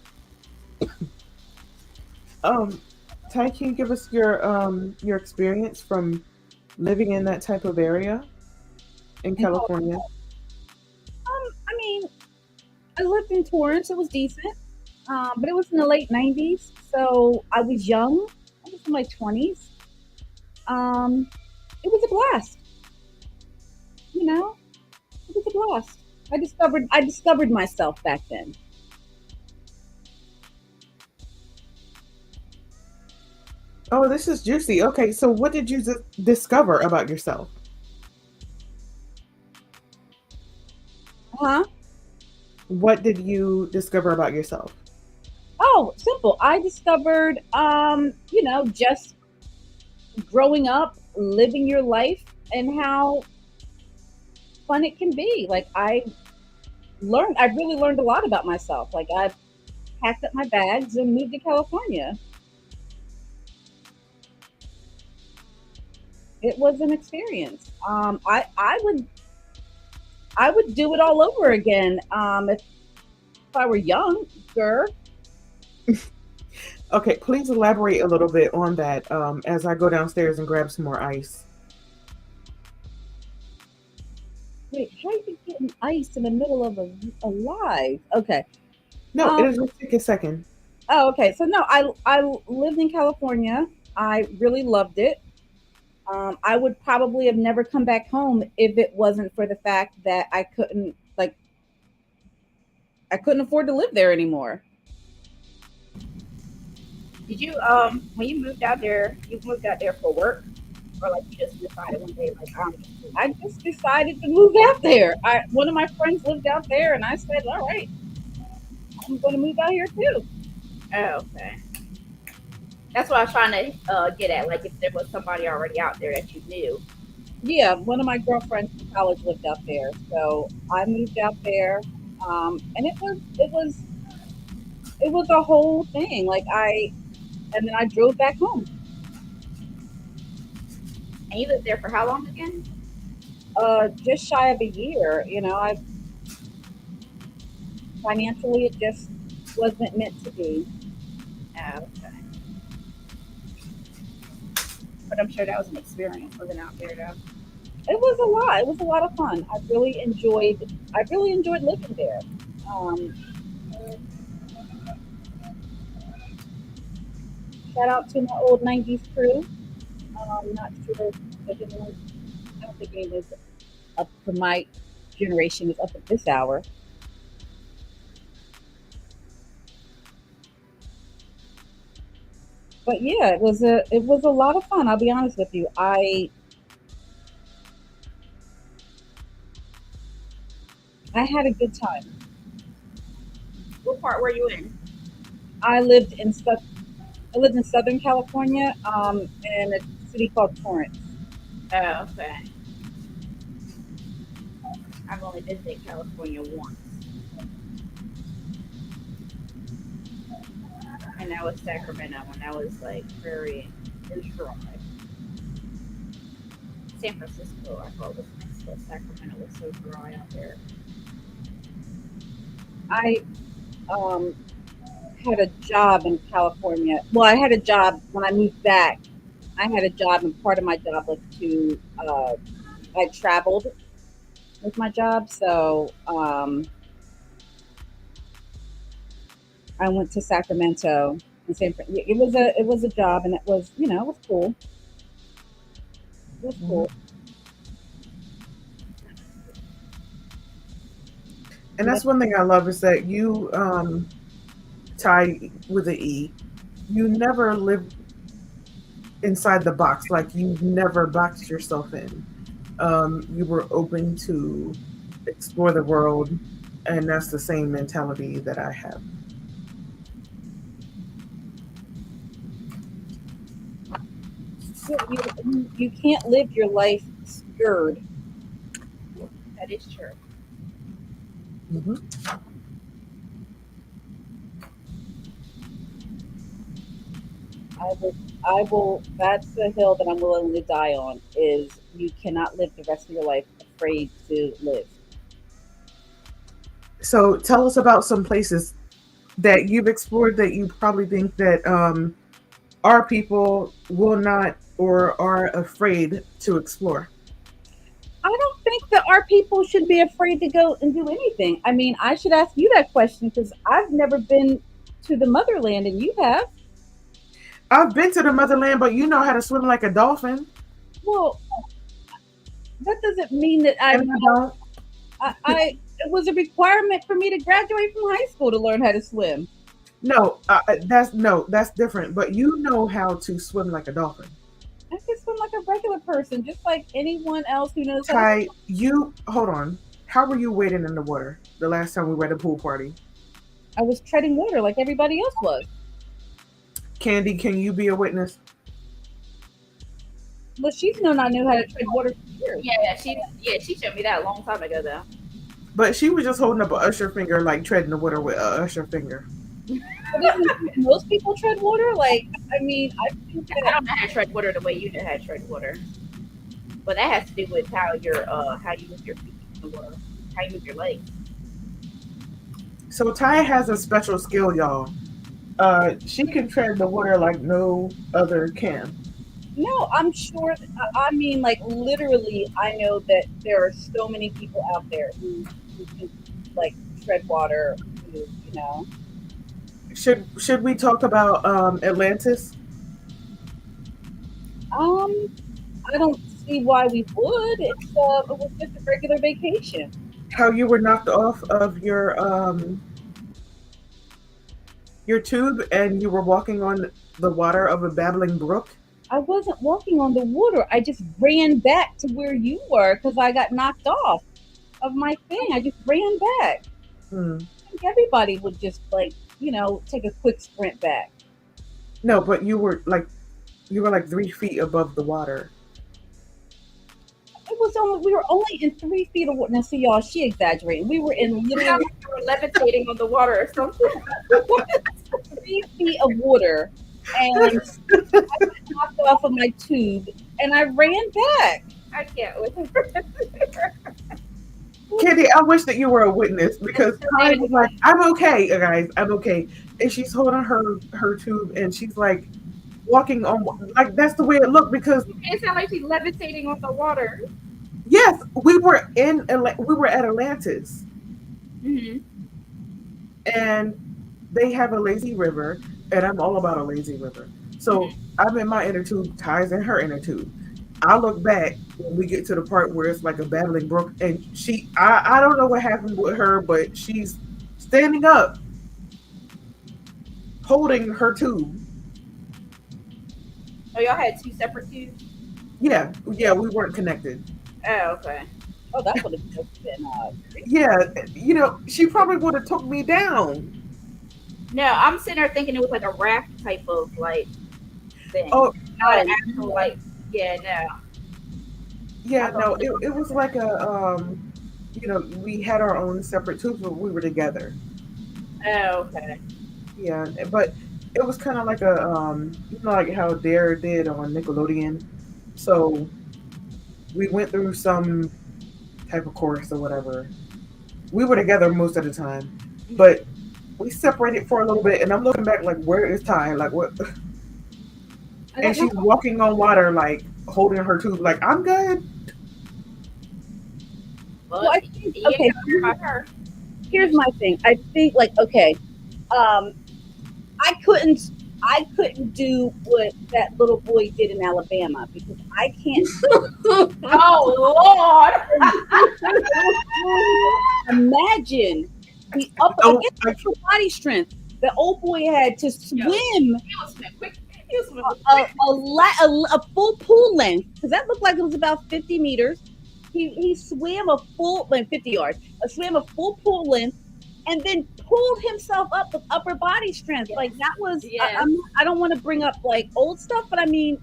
um, Ty, can you give us your experience from living in that type of area in And California? I mean, I lived in Torrance. It was decent, but it was in the late 90s, so I was young. I was in my 20s. Um, it was a blast. You know, it was a blast. I discovered myself back then. Oh, this is juicy. Okay, so what did you discover about yourself? Huh? What did you discover about yourself? Oh, simple. I discovered, just growing up, living your life, and how fun it can be. Like I really learned a lot about myself. Like I packed up my bags and moved to California. It was an experience. I would do it all over again. If I were younger. Okay, please elaborate a little bit on that as I go downstairs and grab some more ice. Wait, how are you getting ice in the middle of a live? Okay. No, Um. it'll just take a second. Oh, okay. So no, I lived in California. I really loved it. I would probably have never come back home if it wasn't for the fact that I couldn't afford to live there anymore. Did you when you moved out there, you moved out there for work, or like you just decided one day like I just decided to move out there. One of my friends lived out there, and I said, "All right, I'm going to move out here too." oh, okay. That's what I was trying to get at. Like if there was somebody already out there that you knew. Yeah, one of my girlfriends from college lived out there, so I moved out there, and it was a whole thing. And then I drove back home. And you lived there for how long again? Just shy of a year. I financially it just wasn't meant to be. Oh, okay. But I'm sure that was an experience living out there though. It was a lot. It was a lot of fun. I really enjoyed living there. Um, Shout out to my old '90s crew. Not sure if anyone, I don't think anyone's up for my generation is up at this hour. But yeah, it was a lot of fun. I'll be honest with you. I had a good time. What part were you in? I lived in Sou- I lived in Southern California, in a city called Torrance. Oh, okay. I've only visited California once, and that was Sacramento, and that was like it was dry. San Francisco, I thought was nice, but Sacramento was so dry out there. I um, had a job in California. Well, I had a job when I moved back. I had a job, and part of my job was I traveled with my job. So I went to Sacramento and it was a job, and it was cool. It was Mhm. cool. And But that's one thing I love is that you, Ty with an E, you never live inside the box. Like you never boxed yourself in. You were open to explore the world, and that's the same mentality that I have. You can't live your life scared. That is true. Hmm. I will. That's the hill that I'm willing to die on. Is you cannot live the rest of your life afraid to live. So tell us about some places that you've explored that you probably think that our people will not or are afraid to explore. I don't think that our people should be afraid to go and do anything. I mean, I should ask you that question because I've never been to the motherland and you have. I've been to the motherland, but you know how to swim like a dolphin, Well, that doesn't mean that and I've I don't. I it was a requirement for me to graduate from high school to learn how to swim. No, that's no, that's different. But you know how to swim like a dolphin. I can swim like a regular person, just like anyone else who knows how to. Ty, you hold on. How were you wading in the water the last time we were at a pool party? I was treading water like everybody else was. Candy, can you be a witness? Well, she's known I knew how to tread water for years. Yeah, she showed me that a long time ago though. But she was just holding up a usher finger, like treading the water with a usher finger. But isn't most people tread water? Like, I mean, I think I that don't know how to tread water the way you know how to tread water, but that has to do with how you move your feet in the water, how you move your legs. So Ty has a special skill, y'all. She can tread the water like no other can. no, I'm sure. I mean, like literally, I know that there are so many people out there who can like tread water. Who. Should we talk about Atlantis? Um, I don't see why we would. It was just a regular vacation. How you were knocked off of your tube and you were walking on the water of a babbling brook? I wasn't walking on the water. I just ran back to where you were because I got knocked off of my thing. I just ran back. Hmm. I think everybody would just like take a quick sprint back. No, but you were like 3 feet above the water. It was only we were only in 3 feet of water. Now, see, y'all, she exaggerating. We were in You literally were levitating on the water or something. 3 feet of water, and I got knocked off of my tube, and I ran back. I can't with Candy, I wish that you were a witness because Ty was like, "I'm okay, guys, I'm okay," and she's holding her tube and she's like walking on like that's the way it looked because It sounded like she's levitating on the water. yes, we were at Atlantis Hmm. and they have a lazy river and I'm all about a lazy river. So I'm in my inner tube, Ty's in her inner tube. I look back when we get to the part where it's like a babbling brook, and I don't know what happened with her, but she's standing up, holding her tube. Oh, y'all had two separate tubes? Yeah, we weren't connected. Oh, okay. Oh, that's what it's been. Yeah, she probably would have took me down. No, I'm sitting there thinking it was like a raft type of like thing. Oh, Not an actual like, yeah, no. yeah, no, it was like we had our own separate tubes, but we were together. Oh, okay. Yeah, but it was kind of like a like how Dare did on Nickelodeon. So we went through some type of course or whatever. We were together most of the time, but we separated for a little bit, and I'm looking back like, where is Ty? Like what? I And don't she's know. walking on water, like holding her tube, like I'm good. Well, Well, I think, you okay, ain't gotta worry about her. here's my thing. I think like okay, um, I couldn't do what that little boy did in Alabama because I can't Oh imagine the upper Oh, against your body strength. The old boy had to swim Lord, he was swimming quick. He was swimming a, quick. a full pool length because that looked like it was about 50 meters. He swam a full like 50 yards. Swam a full pool length and then pulled himself up with upper body strength. Yes. Like that was Yes. I don't want to bring up like old stuff, but I mean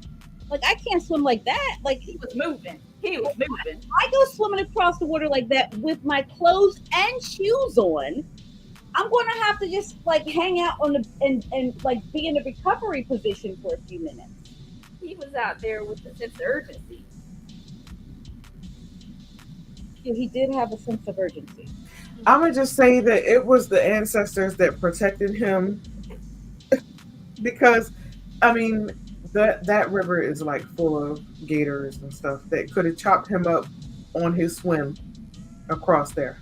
Like I can't swim like that. Like He was moving. He was moving. I go swimming across the water like that with my clothes and shoes on. I'm going to have to just like hang out on the and like be in a recovery position for a few minutes. He was out there with a sense of urgency. Yeah, he did have a sense of urgency. I'm gonna just say that it was the ancestors that protected him because, I mean, that river is like full of gators and stuff that could have chopped him up on his swim across there.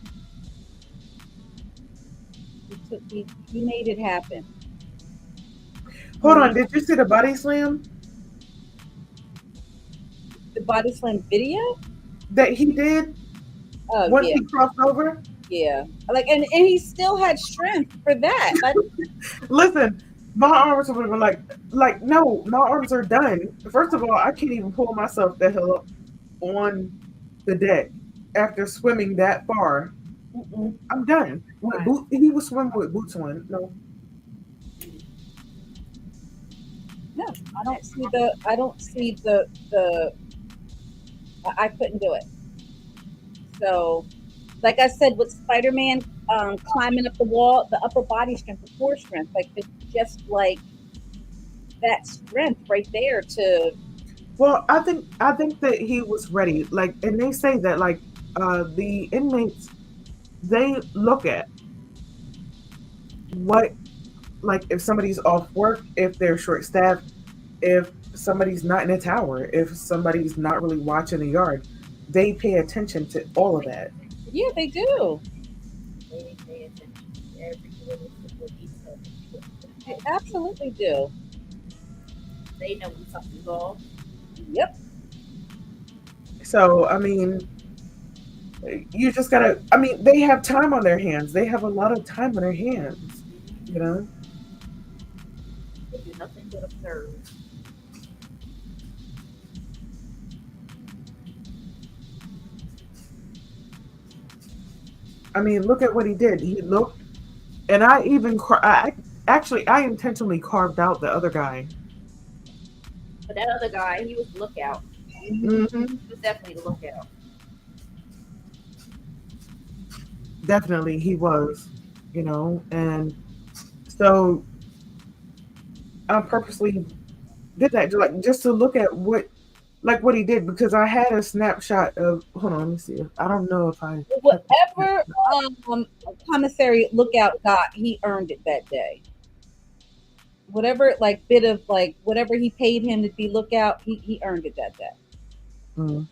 He made it happen. Hold on, did you see the body slam The body slam video? that he did Oh once yeah, he crossed over? yeah. Like and he still had strength for that. Like Listen, my arms were like no, my arms are done. First of all, I can't even pull myself the hell up on the deck after swimming that far. I'm done. He was swimming with boots on. No, no, I don't see the I couldn't do it. So like I said with Spider-Man climbing up the wall, the upper body strength, the core strength, like it's just like that strength right there to well, I think that he was ready. Like, and they say that like the inmates they look at what like if somebody's off work, if they're short staffed, if somebody's not in a tower, if somebody's not really watching the yard, they pay attention to all of that. yeah, they do. They pay attention to every little simple detail. They absolutely do. They know when something's off. Yep. So I mean, you just gotta. I mean, they have time on their hands. They have a lot of time on their hands. You know. They do nothing but observe. I mean, look at what he did. He looked, and I intentionally carved out the other guy. But that other guy, he was the lookout. Hmm. He was definitely the lookout. Definitely, he was. You know, and so I purposely did that, like just to look at what he did because I had a snapshot of. Hold on, let me see. I don't know if I kept the Whatever snapshot. commissary lookout got, he earned it that day. Whatever like bit of like whatever he paid him to be lookout, he earned it that day. Mm.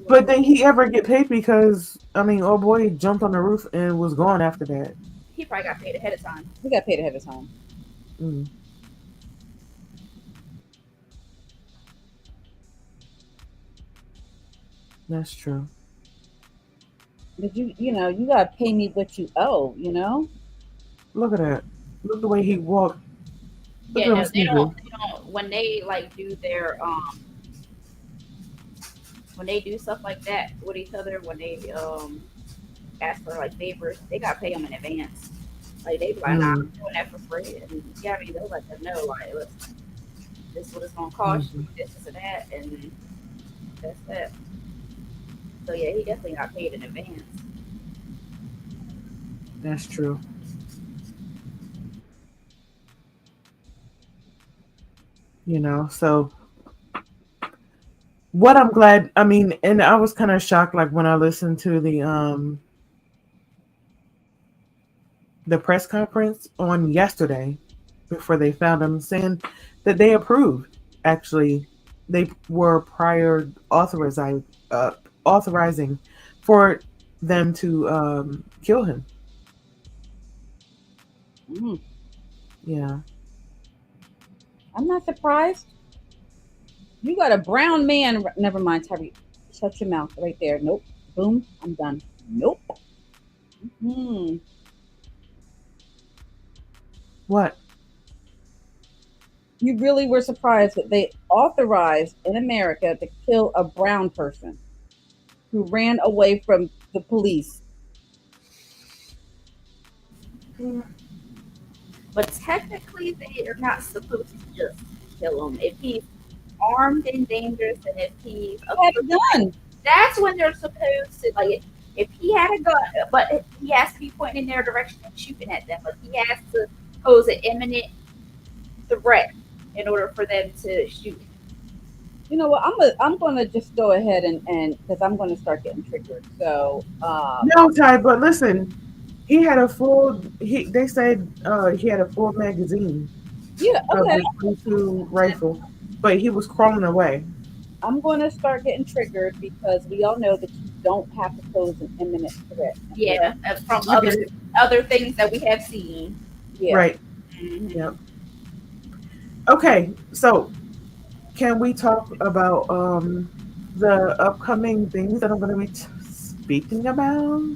But did he ever get paid? Because I mean, oh boy, jumped on the roof and was gone after that. He probably got paid ahead of time. He got paid ahead of time. Mm, that's true. But you gotta pay me what you owe, you know? Look at that. Look the way he walked. Look Yeah, at him no, they sneaking. don't. They don't. When they like do their when they do stuff like that with each other, when they ask for like favors, they gotta pay them in advance. Like they be like, nah, Mm, I'm doing that for free, and yeah, I mean they'll let them know like, look, this is what it's gonna cost you, mhm. this and that, and that's that. So yeah, he definitely got paid in advance. That's true. You know, so what I'm glad. I mean, and I was kind of shocked, like when I listened to the press conference on yesterday before they found him, saying that they approved. Actually, they were prior authorizing for them to kill him. Mm, Yeah. I'm not surprised. You got a brown man. Never mind, Terry. Shut your mouth right there. Nope. Boom. I'm done. Nope. Hmm. What? You really were surprised that they authorized in America to kill a brown person who ran away from the police. But technically, they are not supposed to just kill him. If he's armed and dangerous, and if he's a Have it done. that's when they're supposed to like. If he had a gun, but he has to be pointing in their direction and shooting at them. But he has to pose an imminent threat in order for them to shoot. You know what? I'm gonna just go ahead and because I'm gonna start getting triggered. So No, Ty, but listen, he had a full. They said he had a full magazine yeah, of okay. the 22 rifle, but he was crawling away. I'm gonna start getting triggered because we all know that you don't have to pose an imminent threat. Okay. Yeah, from You get it, other things that we have seen. Yeah. right? Mhm. Yep. Okay, so can we talk about the upcoming things that I'm going to be speaking about?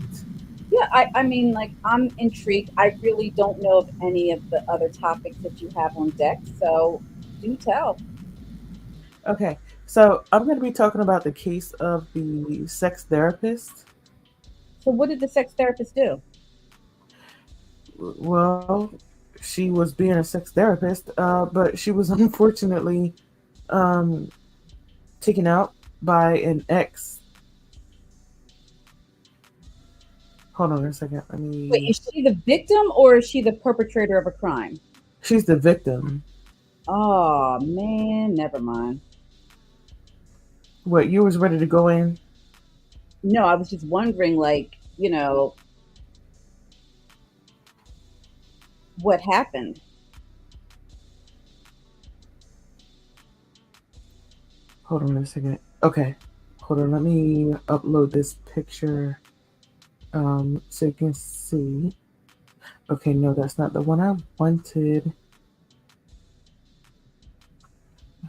Yeah, I mean, like, I'm intrigued. I really don't know of any of the other topics that you have on deck, so do tell. Okay, so I'm going to be talking about the case of the sex therapist. So, what did the sex therapist do? Well, she was being a sex therapist, but she was unfortunately um, taken out by an ex. Hold on a second. Let Wait, me. is she the victim or is she the perpetrator of a crime? She's the victim. Oh man, never mind. What, you was ready to go in? No, I was just wondering, like, what happened. Hold on a second. Okay. Hold on. Let me upload this picture so you can see. Okay, no, that's not the one I wanted.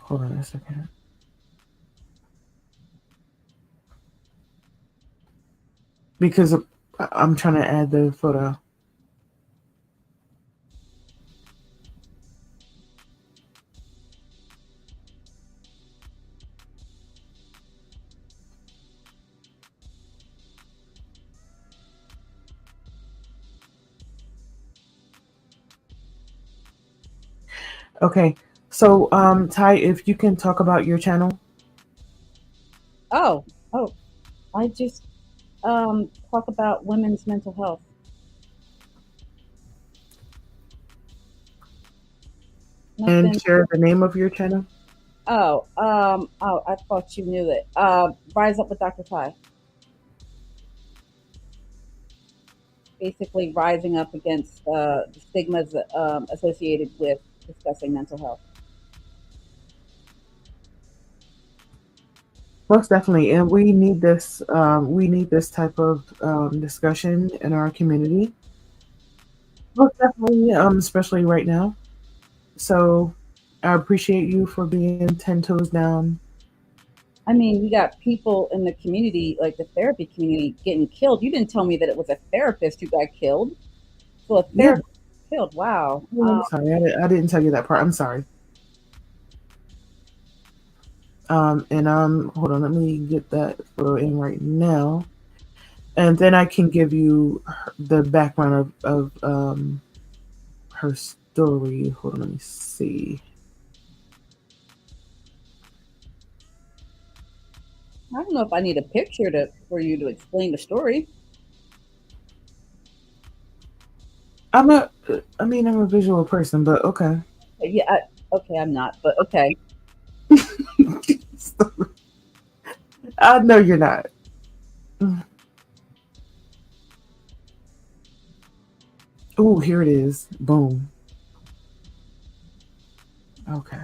Hold on a second. Because I'm trying to add the photo. Okay. So, Ty, if you can talk about your channel. Oh, oh, I just talk about women's mental health. And Nothing. share the name of your channel. Oh, I thought you knew it. Rise up with Dr. Ty. Basically, rising up against the stigmas associated with discussing mental health. Most definitely, and we need this. We need this type of discussion in our community. Most definitely, especially right now. So, I appreciate you for being 10 toes down. I mean, we got people in the community, like the therapy community, getting killed. You didn't tell me that it was a therapist who got killed. So a Yeah, therapist killed. Wow. oh, I'm sorry. I didn't tell you that part. I'm sorry. And hold on. Let me get that photo in right now, and then I can give you the background of her story. Hold on. Let me see. I don't know if I need a picture to for you to explain the story. I'm a visual person, but okay. Yeah. Okay, I'm not, but okay. I know you're not. Oh, here it is. Boom. Okay.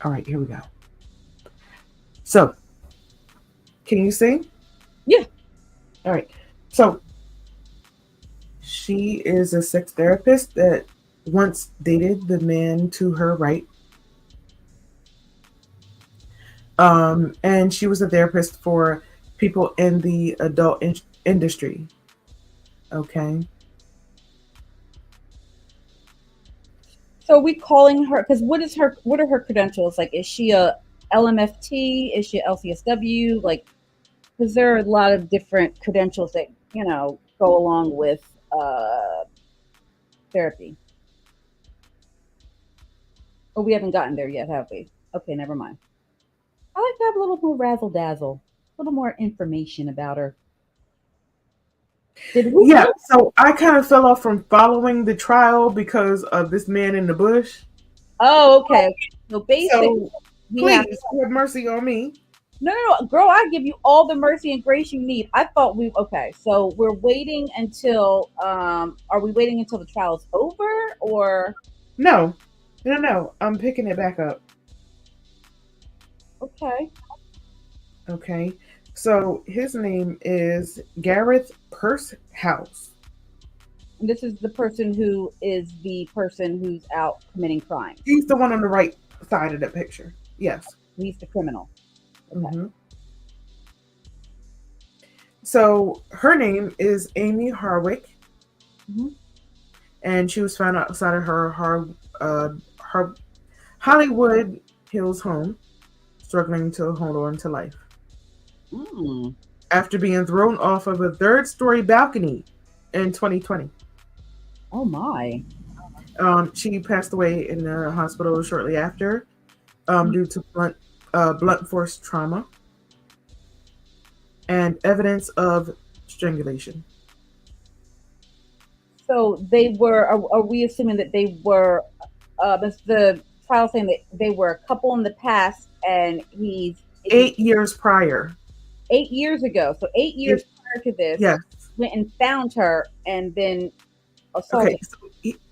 All right, here we go. So, can you see? Yeah. All right. So, she is a sex therapist that once dated the man to her right. And she was a therapist for people in the adult industry. Okay. So we calling her because what are her credentials? Like, is she a LMFT? Is she a LCSW? Like, because there are a lot of different credentials that go along with therapy. Oh, we haven't gotten there yet, have we? Okay, never mind. I like to have a little more razzle dazzle, a little more information about her. Did who? Yeah, so I kind of fell off from following the trial because of this man in the bush. Oh, okay. So basically, So we have please have mercy on me. no, girl. I give you all the mercy and grace you need. I thought we okay. So we're waiting until are we waiting until the trial's over or No, no, no. I'm picking it back up. okay? Okay. So his name is Gareth Pursehouse. And this is the person who is the person who's out committing crimes. He's the one on the right side of the picture. Yes. He's the criminal. Okay. Hmm. So her name is Amy Harwick, Hmm. and she was found outside of her Hollywood Hills home, struggling to hold on to life Mm. after being thrown off of a third-story balcony in 2020. Oh my. She passed away in the hospital shortly after, due to blunt force trauma and evidence of strangulation. So they were. Are we assuming that they were? Is the trial saying that they were a couple in the past, and he's 8 years prior. 8 years ago. So 8 years prior to this, Yes. went and found her, and then assaulted.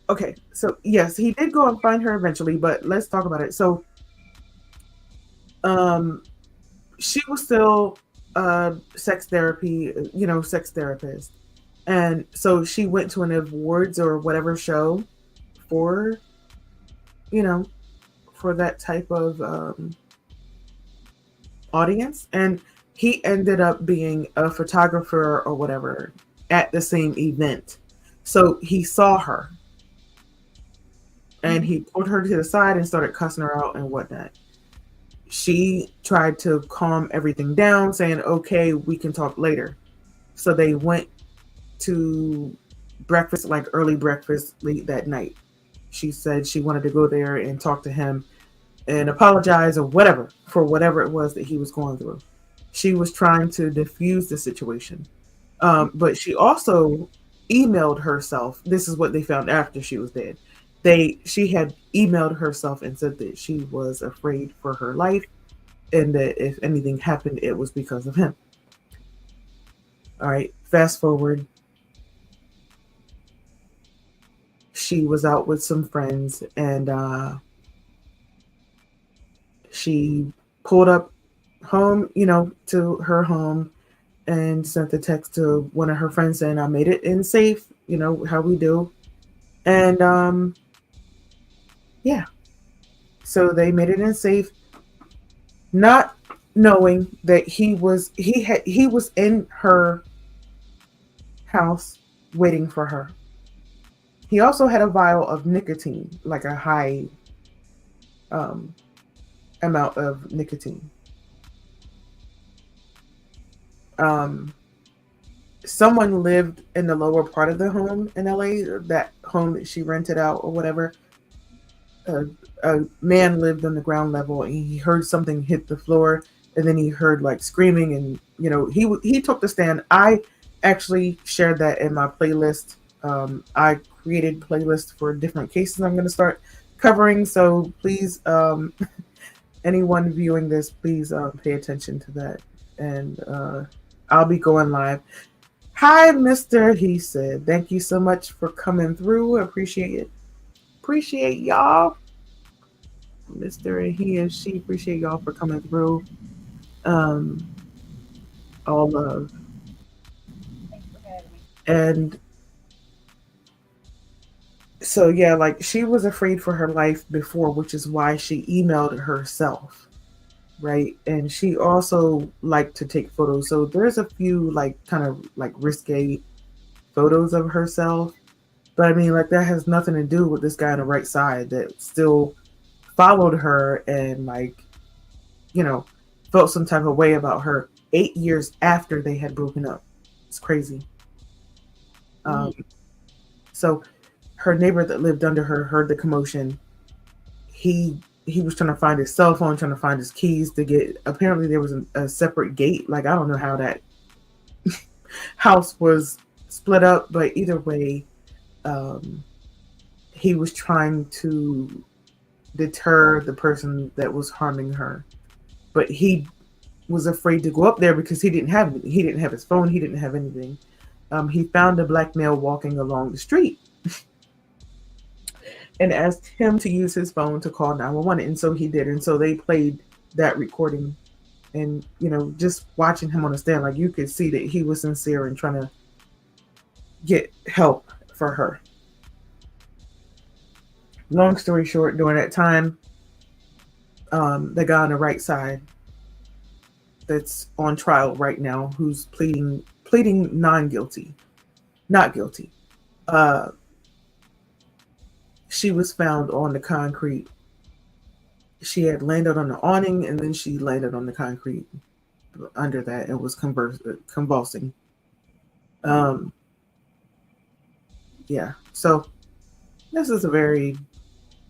Okay. So yes, he did go and find her eventually, but let's talk about it. So, um, she was still sex therapy, sex therapist, and so she went to an awards or whatever show for, you know, for that type of audience, and he ended up being a photographer or whatever at the same event. So he saw her and he pulled her to the side and started cussing her out and whatnot. She tried to calm everything down, saying, okay, we can talk later. So they went to breakfast, like early breakfast, late that night. She said she wanted to go there and talk to him and apologize or whatever for whatever it was that he was going through. She was trying to diffuse the situation. But she also emailed herself. This is what they found after she was dead. She had emailed herself and said that she was afraid for her life and that if anything happened, it was because of him. All right, fast forward. She was out with some friends and she pulled up home, to her home and sent the text to one of her friends saying, I made it in safe, how we do. And yeah, so they made it in safe, not knowing that he was in her house waiting for her. He also had a vial of nicotine, like a high amount of nicotine. Someone lived in the lower part of the home in LA, that home that she rented out or whatever. A man lived on the ground level and he heard something hit the floor, and then he heard like screaming, and he took the stand. I actually shared that in my playlist. I created playlists for different cases I'm going to start covering, so please, anyone viewing this, please pay attention to that. And I'll be going live. Hi, Mr. He said, thank you so much for coming through. Appreciate it. Appreciate y'all. Mr. and he and she, appreciate y'all for coming through. All love. And so yeah, like she was afraid for her life before, which is why she emailed herself, right? And she also liked to take photos. So there's a few like kind of like risque photos of herself, but I mean, like that has nothing to do with this guy on the right side that still followed her and like, felt some type of way about her 8 years after they had broken up. It's crazy. So her neighbor that lived under her heard the commotion. he was trying to find his cell phone, trying to find his keys to get. Apparently, there was a separate gate. Like, I don't know how that house was split up, but either way, um, he was trying to deter the person that was harming her, but he was afraid to go up there because he didn't have his phone, he didn't have anything. He found a black male walking along the street and asked him to use his phone to call 911, and so he did. And so they played that recording, and just watching him on the stand, like, you could see that he was sincere in trying to get help for her. Long story short, during that time, the guy on the right side that's on trial right now, who's pleading non-guilty, not guilty. She was found on the concrete. She had landed on the awning, and then she landed on the concrete under that and was convulsing. Yeah, so this is a very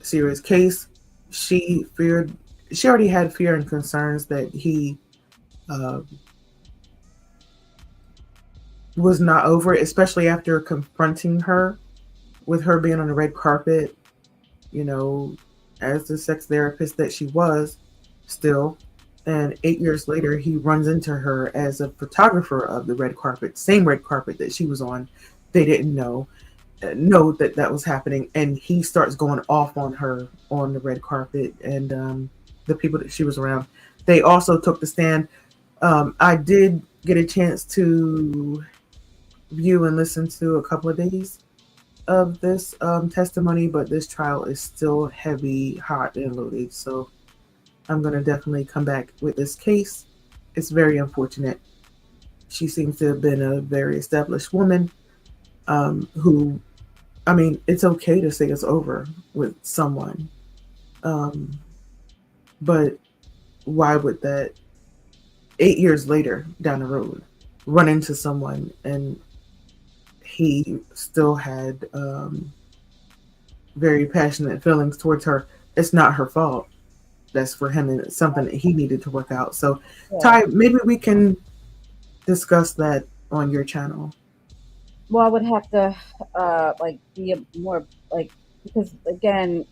serious case. She already had fear and concerns that he was not over it, especially after confronting her with her being on the red carpet, as the sex therapist that she was still. And 8 years later, he runs into her as a photographer of the red carpet, same red carpet that she was on. They didn't know that was happening. And he starts going off on her on the red carpet, and the people that she was around. They also took the stand. I did get a chance to view and listen to a couple of days of this testimony, but this trial is still heavy, hot, and loaded. So I'm going to definitely come back with this case. It's very unfortunate. She seems to have been a very established woman who, it's okay to say it's over with someone. But why would that 8 years later down the road run into someone and he still had very passionate feelings towards her? It's not her fault. That's for him, and it's something that he needed to work out. So, yeah. Ty, maybe we can discuss that on your channel. Well, I would have to be a more because again,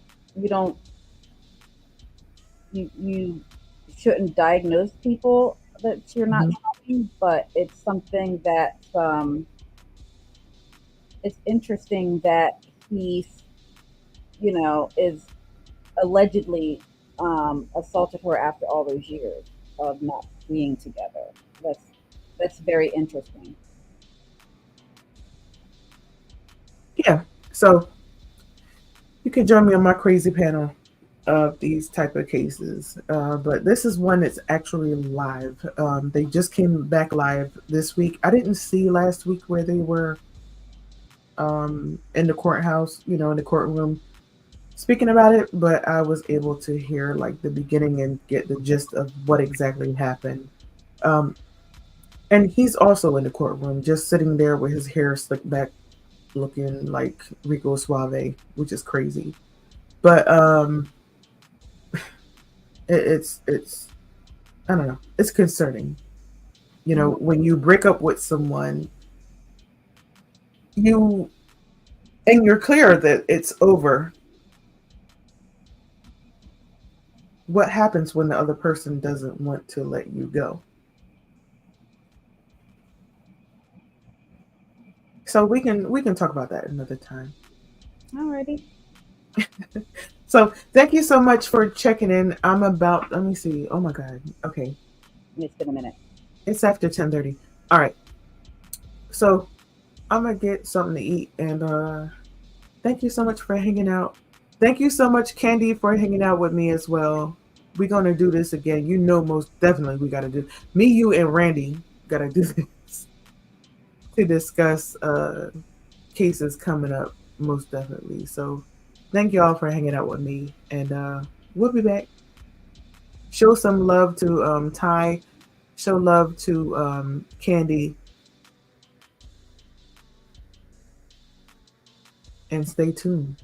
you shouldn't diagnose people that you're not helping, but it's something that it's interesting that he, is allegedly assaulted her after all those years of not being together. That's very interesting. Yeah, so you can join me on my crazy panel of these type of cases, but this is one that's actually live. They just came back live this week. I didn't see last week where they were in the courthouse, in the courtroom speaking about it, but I was able to hear the beginning and get the gist of what exactly happened. And he's also in the courtroom, just sitting there with his hair slicked back, looking like Rico Suave, which is crazy. But it's I don't know, it's concerning. When you break up with someone, you're clear that it's over. What happens when the other person doesn't want to let you go? So we can talk about that another time. Alrighty. So thank you so much for checking in. Let me see. Oh my God. Okay. It's been a minute. It's after 10:30. All right. So I'm gonna get something to eat, and thank you so much for hanging out. Thank you so much, Candy, for hanging out with me as well. We're gonna do this again. Most definitely we gotta do. Me, you, and Randy gotta do this to discuss cases coming up, most definitely. So thank you all for hanging out with me, and we'll be back. Show some love to Ty. Show love to Candy. And stay tuned.